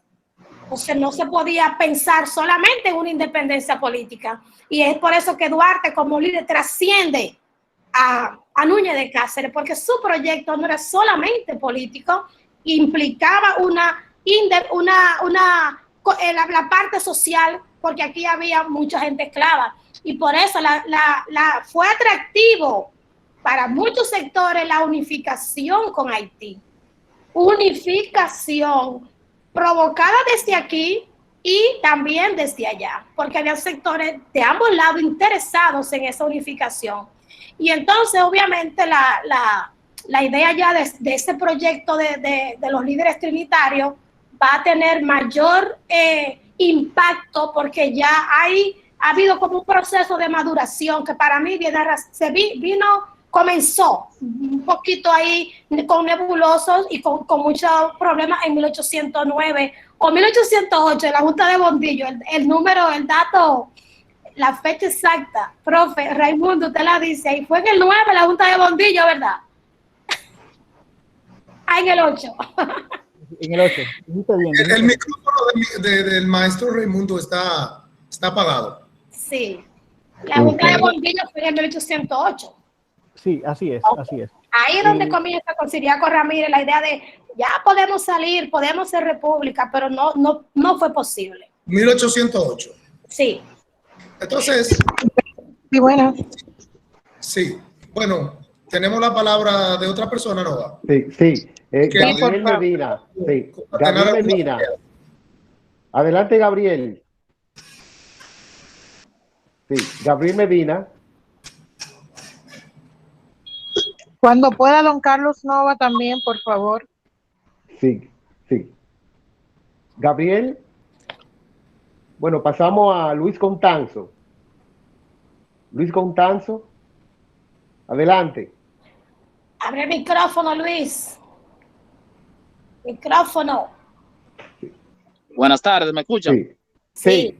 O sea, no se podía pensar solamente en una independencia política. Y es por eso que Duarte como líder trasciende a Núñez de Cáceres, porque su proyecto no era solamente político, implicaba la parte social, porque aquí había mucha gente esclava, y por eso fue atractivo para muchos sectores la unificación con Haití. Unificación provocada desde aquí y también desde allá, porque había sectores de ambos lados interesados en esa unificación. Y entonces, obviamente, la idea ya de ese proyecto de los líderes trinitarios va a tener mayor impacto, porque ya ha habido como un proceso de maduración que para mí comenzó un poquito ahí con nebulosos y con muchos problemas en 1809 o 1808, en la Junta de Bondillo, el dato, la fecha exacta, profe Raimundo, usted la dice, ahí fue en el 9, la Junta de Bondillo, ¿verdad? En el 8. En el 8. El micrófono del maestro Raimundo está apagado. Sí, la Junta de Bondillo fue en 1808. Sí, así es, así es. Ahí es donde comienza con Ciriaco Ramírez la idea de ya podemos salir, podemos ser república, pero no fue posible. 1808. Sí. Entonces, Sí, bueno. sí, bueno, tenemos la palabra de otra persona, ¿no? Sí, sí. Gabriel por favor. Medina. Sí, Gabriel Medina. Adelante, Gabriel. Sí, Gabriel Medina. Cuando pueda, don Carlos Nova también, por favor. Sí, sí. Gabriel. Bueno, pasamos a Luis Contanzo. Luis Contanzo. Adelante. Abre el micrófono, Luis. Micrófono. Buenas tardes, ¿me escuchan? Sí, sí.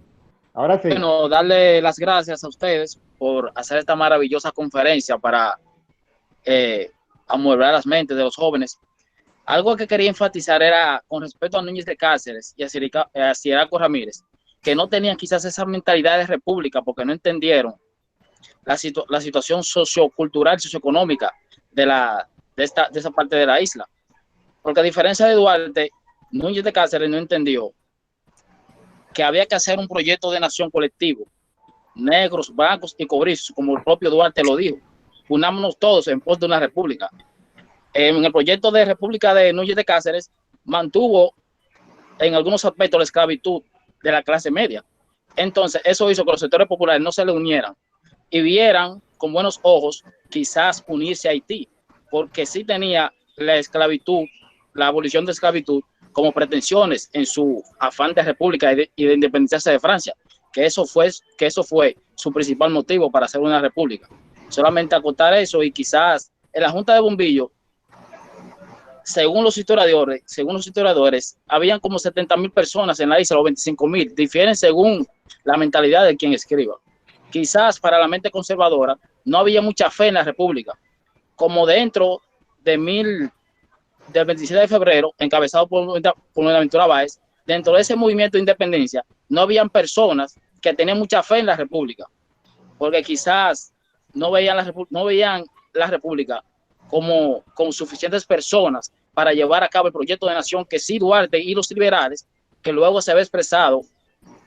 Ahora sí. Bueno, darle las gracias a ustedes por hacer esta maravillosa conferencia para amueblar las mentes de los jóvenes. Algo que quería enfatizar era con respecto a Núñez de Cáceres y a Cieraco Ramírez, que no tenían quizás esa mentalidad de república porque no entendieron la situación sociocultural, socioeconómica de esa parte de la isla. Porque a diferencia de Duarte, Núñez de Cáceres no entendió que había que hacer un proyecto de nación colectivo, negros, blancos y cobrizos, como el propio Duarte lo dijo. Unámonos todos en pos de una república. En el proyecto de república de Núñez de Cáceres mantuvo en algunos aspectos la esclavitud de la clase media. Entonces, eso hizo que los sectores populares no se le unieran y vieran con buenos ojos quizás unirse a Haití, porque sí tenía la esclavitud, la abolición de esclavitud, como pretensiones en su afán de república y de independencia de Francia, que eso fue su principal motivo para hacer una república. Solamente acotar eso, y quizás en la Junta de Bombillos, según los historiadores, habían como 70,000 personas en la isla, o 25,000, difieren según la mentalidad de quien escriba. Quizás para la mente conservadora no había mucha fe en la república, como dentro del 27 de febrero, encabezado por Buenaventura Báez, dentro de ese movimiento de independencia, no habían personas que tenían mucha fe en la república, porque quizás no veían la república como suficientes personas para llevar a cabo el proyecto de nación que sí Duarte y los liberales, que luego se ve expresado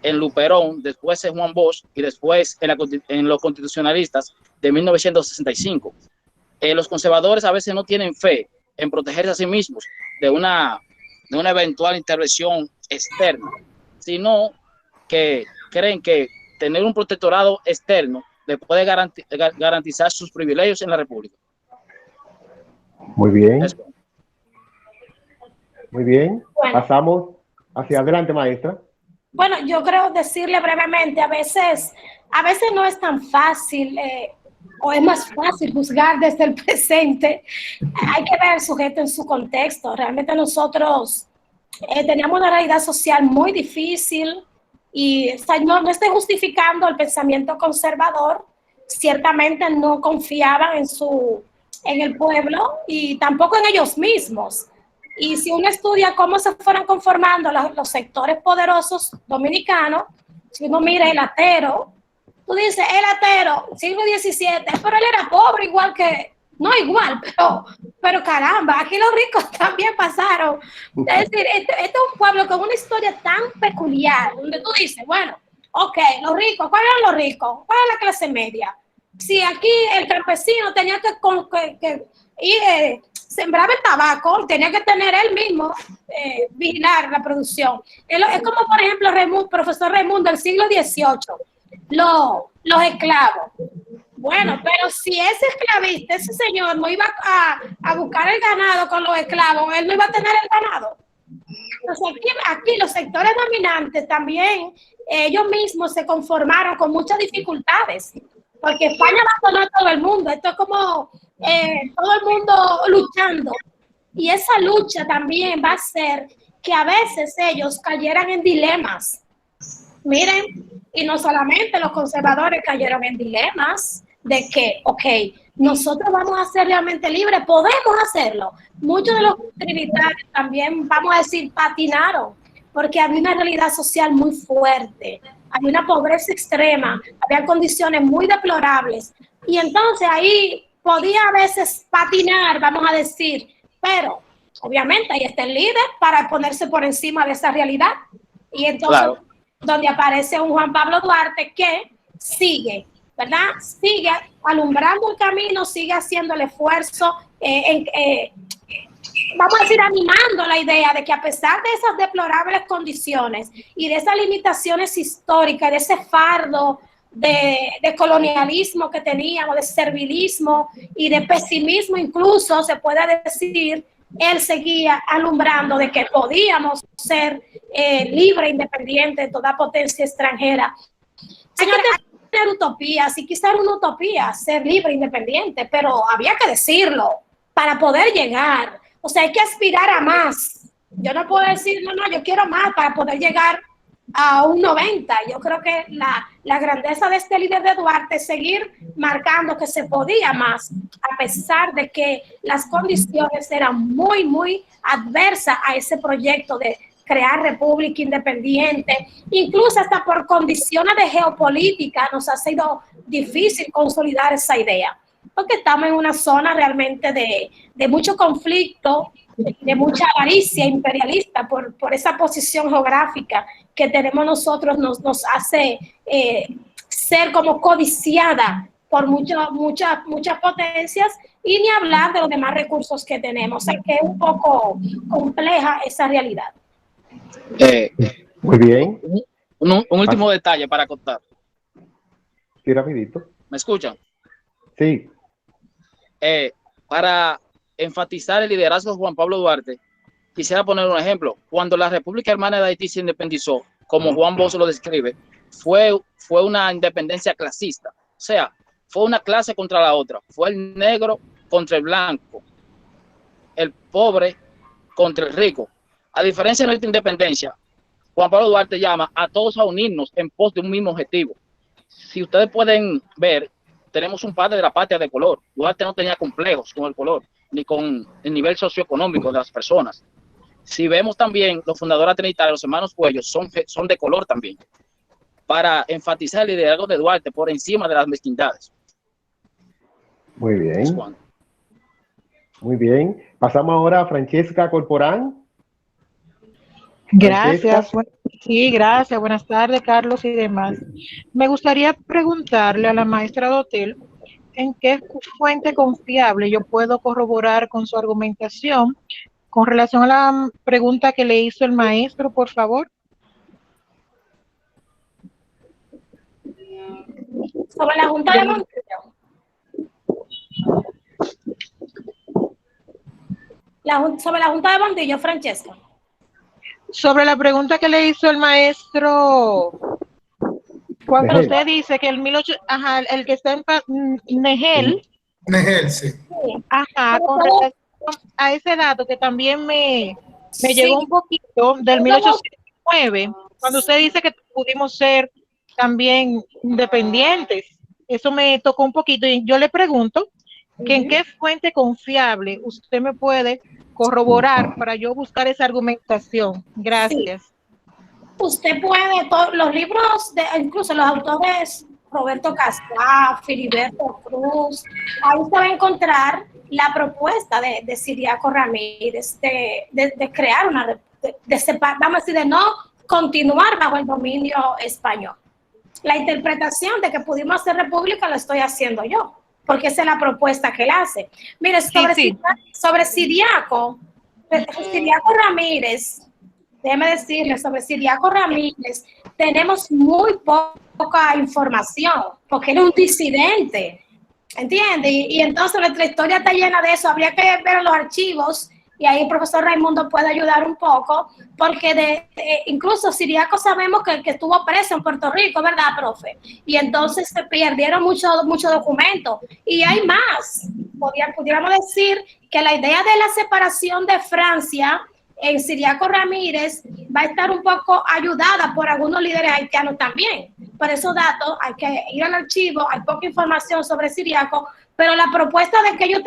en Luperón, después en Juan Bosch y después en los constitucionalistas de 1965. Los conservadores a veces no tienen fe en protegerse a sí mismos de una eventual intervención externa, sino que creen que tener un protectorado externo le puede garantizar sus privilegios en la República. Muy bien. Eso. Muy bien. Bueno. Pasamos hacia adelante, maestra. Bueno, yo creo decirle brevemente, a veces no es tan fácil, o es más fácil juzgar desde el presente. Hay que ver al sujeto en su contexto. Realmente nosotros teníamos una realidad social muy difícil y no estoy justificando el pensamiento conservador. Ciertamente no confiaban en el pueblo y tampoco en ellos mismos. Y si uno estudia cómo se fueron conformando los sectores poderosos dominicanos, si uno mira el atero, tú dices, el atero, siglo XVII, pero él era pobre igual que, no igual, pero caramba, aquí los ricos también pasaron. Es decir, este es un pueblo con una historia tan peculiar, donde tú dices, bueno, ok, los ricos, ¿cuáles eran los ricos? ¿Cuál es la clase media? Si aquí el campesino tenía que ir, sembraba el tabaco, tenía que tener él mismo, vigilar la producción. Es como, por ejemplo, profesor Raimundo del siglo XVIII, los esclavos. Bueno, pero si ese esclavista, ese señor no iba a buscar el ganado con los esclavos, él no iba a tener el ganado. Entonces aquí los sectores dominantes también, ellos mismos se conformaron con muchas dificultades, porque España abandonó a todo el mundo. Esto es como todo el mundo luchando. Y esa lucha también va a hacer que a veces ellos cayeran en dilemas. Miren, y no solamente los conservadores cayeron en dilemas de que, ok, nosotros vamos a ser realmente libres, podemos hacerlo. Muchos de los trinitarios también, vamos a decir, patinaron, porque había una realidad social muy fuerte, había una pobreza extrema, había condiciones muy deplorables. Y entonces ahí podía a veces patinar, vamos a decir, pero obviamente ahí está el líder para ponerse por encima de esa realidad. Y entonces, claro, donde aparece un Juan Pablo Duarte que sigue, ¿verdad? Sigue alumbrando el camino, sigue haciendo el esfuerzo, vamos a decir, animando la idea de que a pesar de esas deplorables condiciones y de esas limitaciones históricas, de ese fardo de colonialismo que teníamos, de servilismo y de pesimismo incluso, se puede decir, él seguía alumbrando de que podíamos ser libre, independiente de toda potencia extranjera. Señores, hay que tener utopías, y quizá era una utopía ser libre, independiente, pero había que decirlo para poder llegar. O sea, hay que aspirar a más. Yo no puedo decir, no, yo quiero más para poder llegar a un 90. Yo creo que la grandeza de este líder de Duarte es seguir marcando que se podía más, a pesar de que las condiciones eran muy, muy adversas a ese proyecto de crear república independiente. Incluso hasta por condiciones de geopolítica nos ha sido difícil consolidar esa idea, porque estamos en una zona realmente de mucho conflicto, de mucha avaricia imperialista por esa posición geográfica que tenemos nosotros, nos hace ser como codiciada por muchas potencias, y ni hablar de los demás recursos que tenemos. O sea, que es un poco compleja esa realidad. Muy bien. Un último detalle para contar. Sí, rapidito. ¿Me escuchan? Sí. Para enfatizar el liderazgo de Juan Pablo Duarte, quisiera poner un ejemplo. Cuando la República Hermana de Haití se independizó, como Juan Bosch lo describe, fue una independencia clasista. O sea, fue una clase contra la otra. Fue el negro contra el blanco, el pobre contra el rico. A diferencia de nuestra independencia, Juan Pablo Duarte llama a todos a unirnos en pos de un mismo objetivo. Si ustedes pueden ver, tenemos un padre de la patria de color. Duarte no tenía complejos con el color, ni con el nivel socioeconómico de las personas. Si vemos también, los fundadores trinitarios, los hermanos Cuellos, son de color también, para enfatizar el liderazgo de Duarte por encima de las mezquindades. Muy bien. Muy bien. Pasamos ahora a Francesca Corporán. Gracias. Sí, gracias. Buenas tardes, Carlos y demás. Me gustaría preguntarle a la maestra Dotel en qué fuente confiable yo puedo corroborar con su argumentación con relación a la pregunta que le hizo el maestro, por favor. Sobre la Junta de Montillo. Sobre la Junta de Montillo, Francesca. Sobre la pregunta que le hizo el maestro, cuando Negel. usted dice que el que está en Negel, sí. ajá, con relación a ese dato que también me Sí. llegó un poquito del 1809, cuando usted dice que pudimos ser también independientes, eso me tocó un poquito, y yo le pregunto que en qué fuente confiable usted me puede corroborar para yo buscar esa argumentación. Gracias. Usted puede, los libros, incluso los autores, Roberto Casá, Filiberto Cruz, ahí usted va a encontrar la propuesta de Ciriaco Ramírez de crear vamos a decir, de no continuar bajo el dominio español. La interpretación de que pudimos hacer república lo estoy haciendo yo, porque esa es la propuesta que él hace. Mire, sobre Ciriaco Ramírez, déjeme decirle, sobre Ciriaco Ramírez, tenemos muy poca información, porque él es un disidente, ¿entiende? Y entonces nuestra historia está llena de eso. Habría que ver los archivos, y ahí el profesor Raimundo puede ayudar un poco, porque incluso Ciriaco sabemos que estuvo preso en Puerto Rico, ¿verdad, profe? Y entonces se perdieron muchos documentos, y hay más. Pudiéramos decir que la idea de la separación de Francia en Ciriaco Ramírez va a estar un poco ayudada por algunos líderes haitianos también. Por esos datos hay que ir al archivo, hay poca información sobre Ciriaco, pero la propuesta de que ellos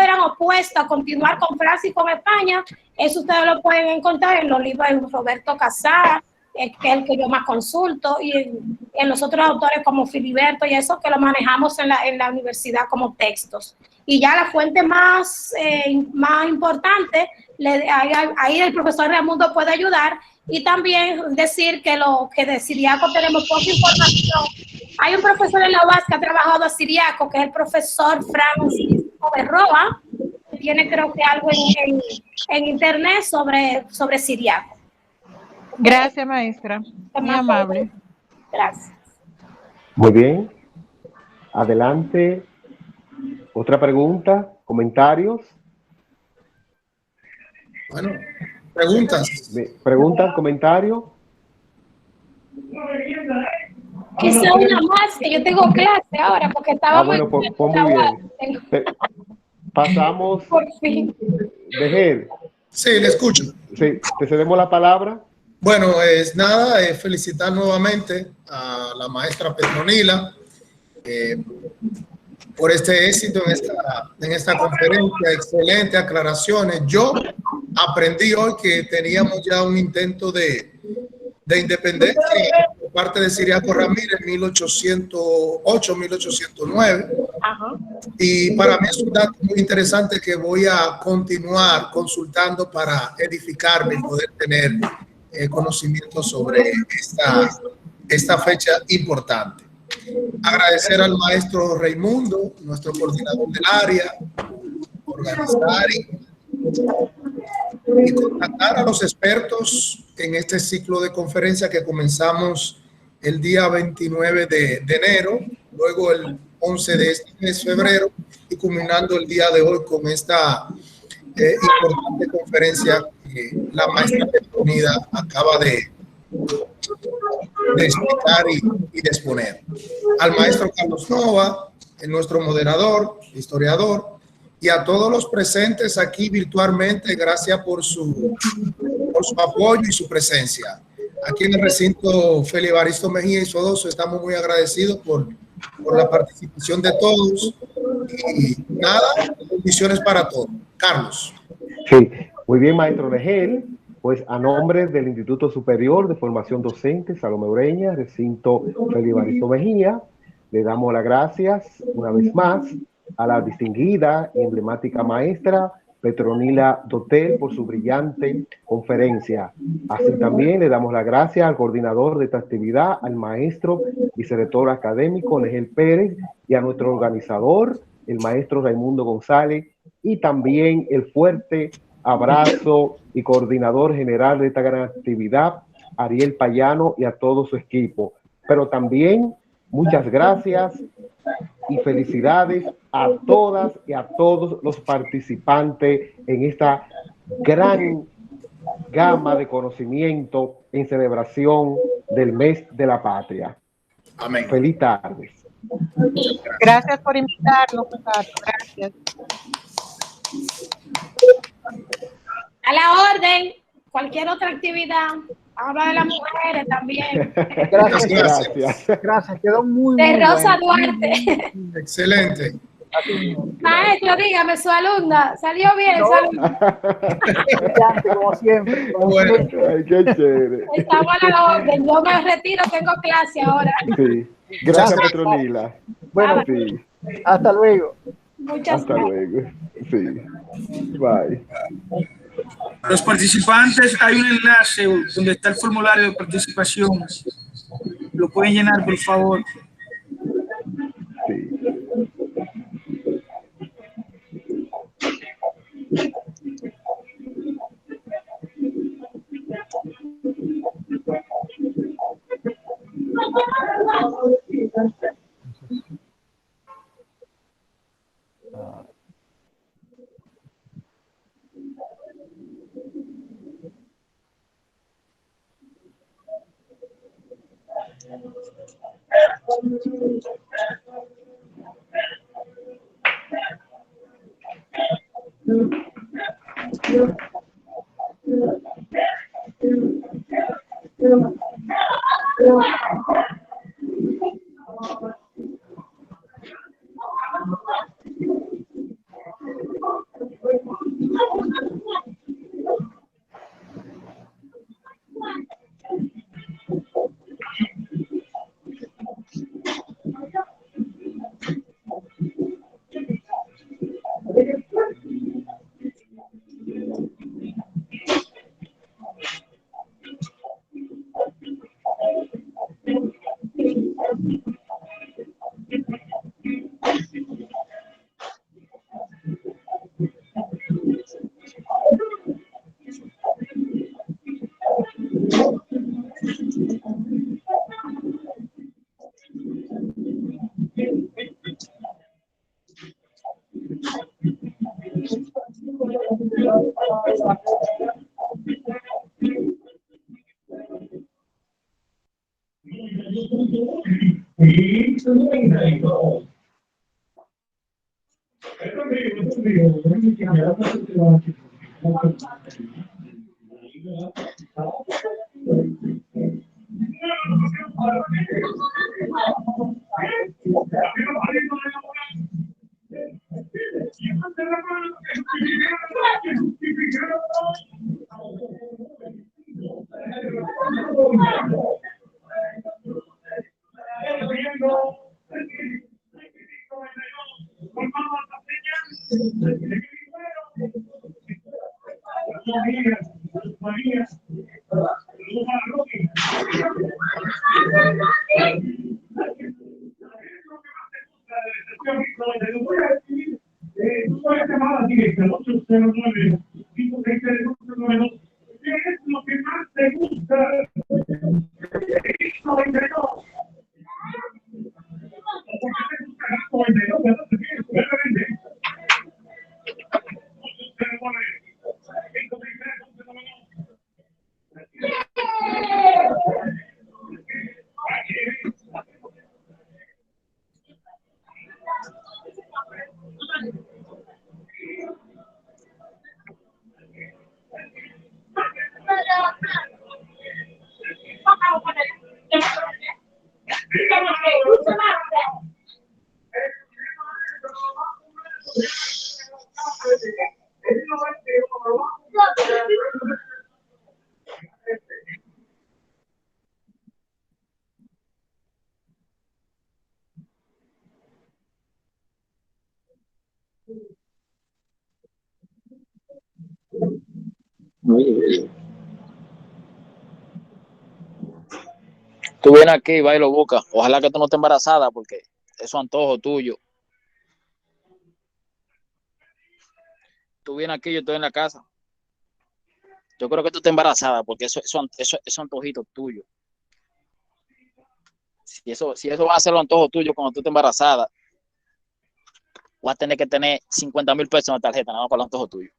eran opuestos a continuar con Francia y con España, eso ustedes lo pueden encontrar en los libros de Roberto Casá, que es el que yo más consulto, y en los otros autores como Filiberto y eso, que lo manejamos en la universidad como textos. Y ya la fuente más importante, ahí el profesor Raimundo puede ayudar, y también decir que de Ciriaco tenemos poca información Hay un profesor en la UAS que ha trabajado a Siriaco, que es el profesor Francisco Berroa, que tiene creo que algo en internet sobre Siriaco. Gracias, maestra. Muy amable. Gracias. Muy bien. Adelante. Otra pregunta, comentarios. Bueno, preguntas. Preguntas, comentarios. Quizá una más, que yo tengo clase ahora, porque estaba bueno, pues muy bien. Pasamos. Por fin. Vejer. Sí, le escucho. Sí, te cedemos la palabra. Bueno, es nada, felicitar nuevamente a la maestra Petronila por este éxito en esta conferencia. Excelente aclaraciones. Yo aprendí hoy que teníamos ya un intento de independencia por parte de Ciriaco Ramírez en 1808, 1809. Ajá. Y para mí es un dato muy interesante que voy a continuar consultando para edificarme y poder tener conocimiento sobre esta fecha importante. Agradecer al maestro Raimundo, nuestro coordinador del área, organizar y contactar a los expertos en este ciclo de conferencia que comenzamos el día 29 de enero, luego el 11 de este mes, febrero, y culminando el día de hoy con esta importante conferencia que la maestra Petronila acaba de explicar y de exponer. Al maestro Carlos Nova, nuestro moderador, historiador, y a todos los presentes aquí virtualmente, gracias por su apoyo y su presencia. Aquí en el recinto Félix Evaristo Mejía y Sodoso estamos muy agradecidos por la participación de todos. Y nada, bendiciones para todos. Carlos. Sí, muy bien, maestro Vejer. Pues a nombre del Instituto Superior de Formación Docente Salomé Ureña, recinto Félix Evaristo Mejía, le damos las gracias una vez más a la distinguida y emblemática maestra Petronila Dotel por su brillante conferencia. Así también le damos las gracias al coordinador de esta actividad, al maestro y vicerrector académico Negel Pérez, y a nuestro organizador, el maestro Raimundo González, y también el fuerte abrazo y coordinador general de esta gran actividad, Ariel Payano, y a todo su equipo. Pero también muchas gracias y felicidades a todas y a todos los participantes en esta gran gama de conocimiento en celebración del mes de la patria. Amén. Feliz tarde. Gracias por invitarnos. Gracias. A la orden, cualquier otra actividad. Habla de las mujeres también. Gracias. Quedó muy De muy Rosa bueno. Duarte. Excelente. Maestro, dígame, su alumna. ¿Salió bien? No. Su alumna. Brillante, como siempre. Bueno. Ay, qué chévere. Estamos a la orden. Yo me retiro, tengo clase ahora. Sí. Gracias, Petronila. Bueno, sí. Hasta luego. Muchas Hasta gracias. luego. Sí. Bye. Los participantes, hay un enlace donde está el formulario de participación. Lo pueden llenar, por favor. Sí. Tú vienes aquí y vas y lo buscas. Ojalá que tú no estés embarazada porque eso es antojo tuyo. Tú vienes aquí, yo estoy en la casa. Yo creo que tú estás embarazada porque eso antojito tuyo. Si eso va a ser los antojos tuyos cuando tú estés embarazada, vas a tener que tener 50,000 pesos en la tarjeta, nada más para los antojos tuyos.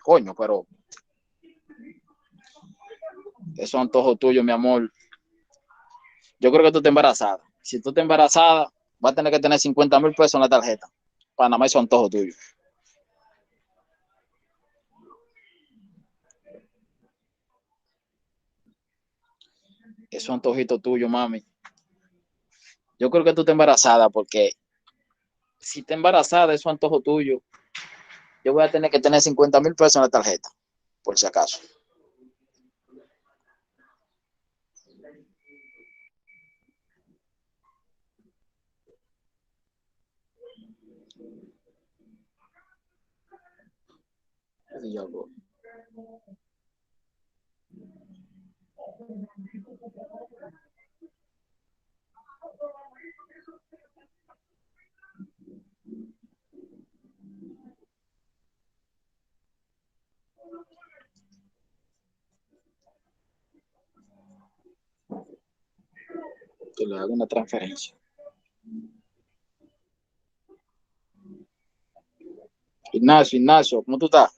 Coño, pero eso es antojo tuyo, mi amor. Yo creo que tú estás embarazada. Si tú estás embarazada, vas a tener que tener 50,000 pesos en la tarjeta. Para nada más eso es antojo tuyo. Eso es antojito tuyo, mami. Yo creo que tú estás embarazada porque si estás embarazada, eso es antojo tuyo. Yo voy a tener que tener 50,000 pesos en la tarjeta, por si acaso. Diablo. Que le haga una transferencia. Ignacio, ¿cómo tú estás?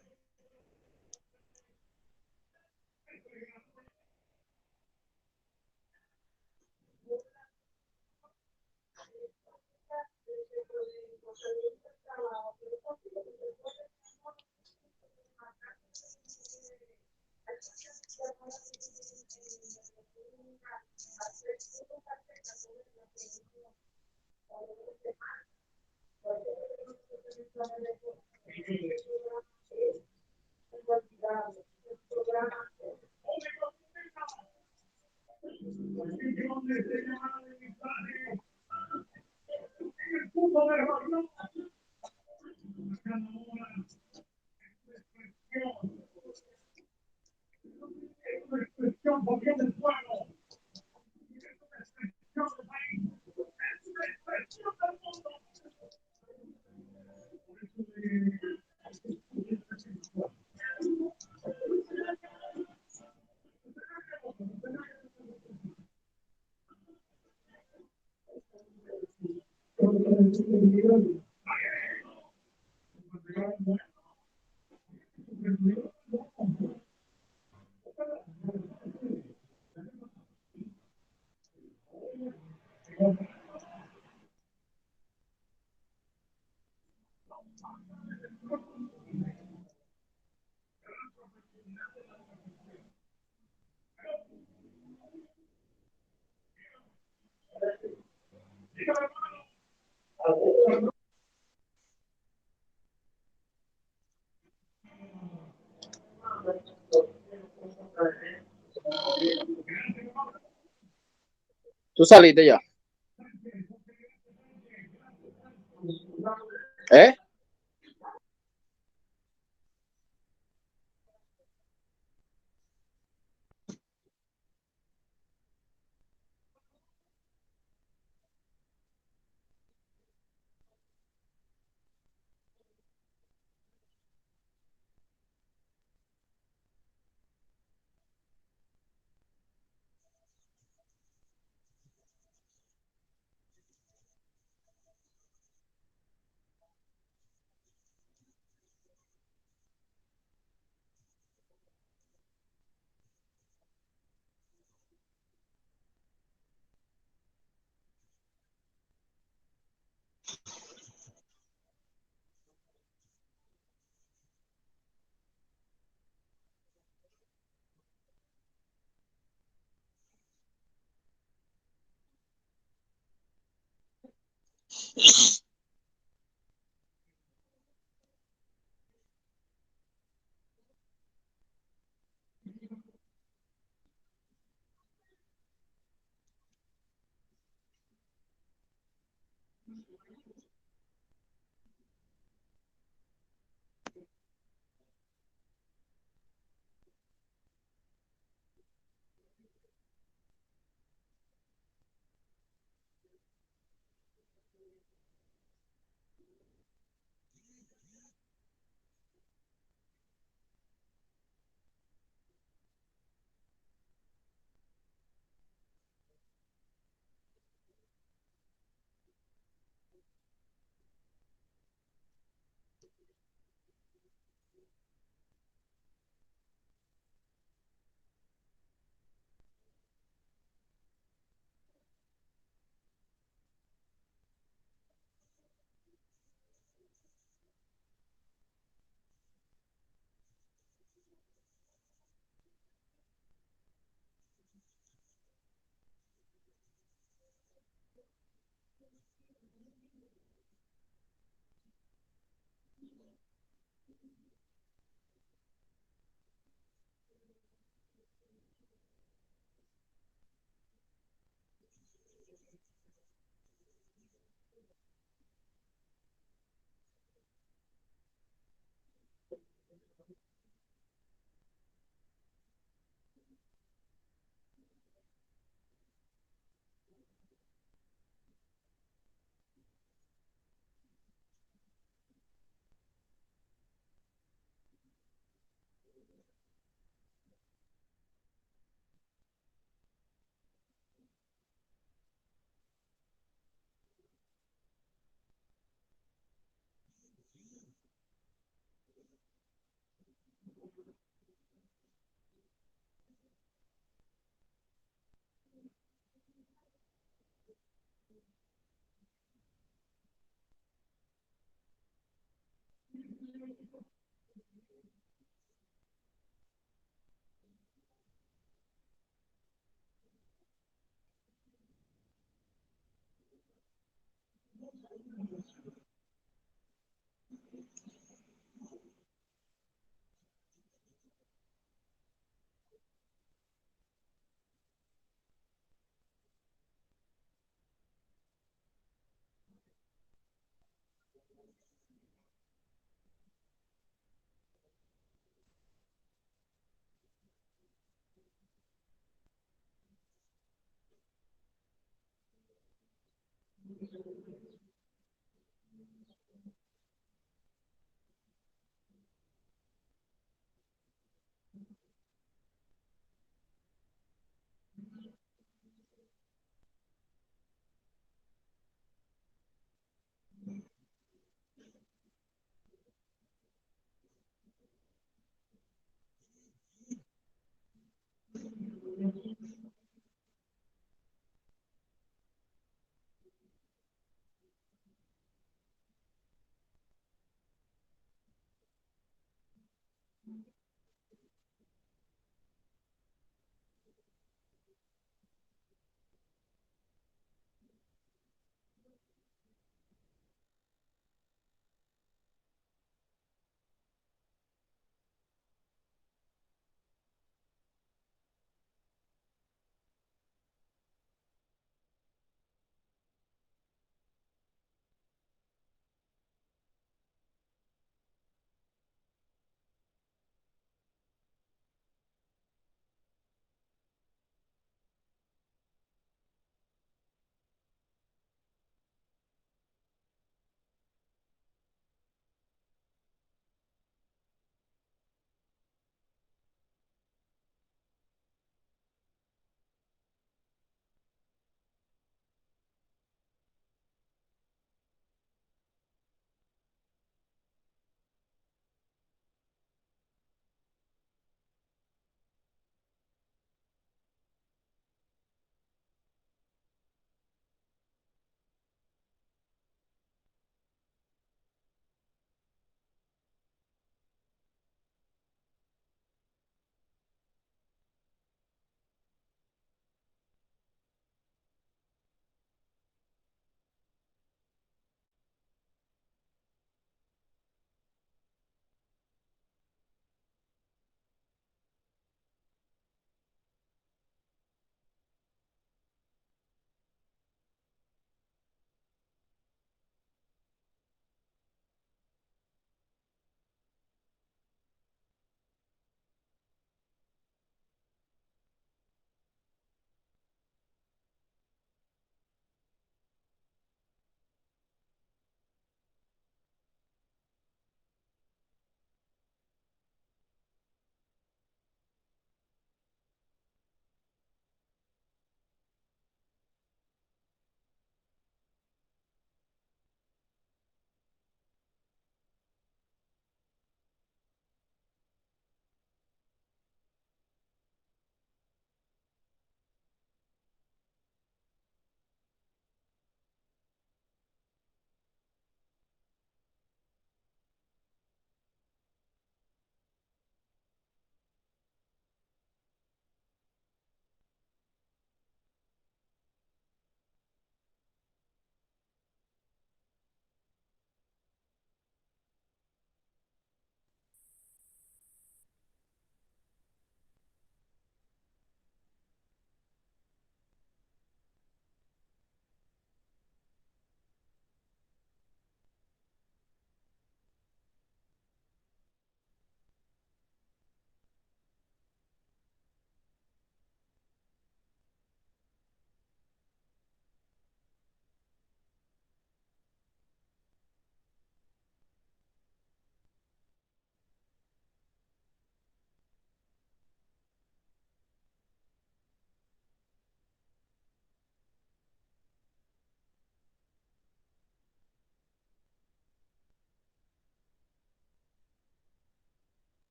Tú saliste ya. ¿Eh?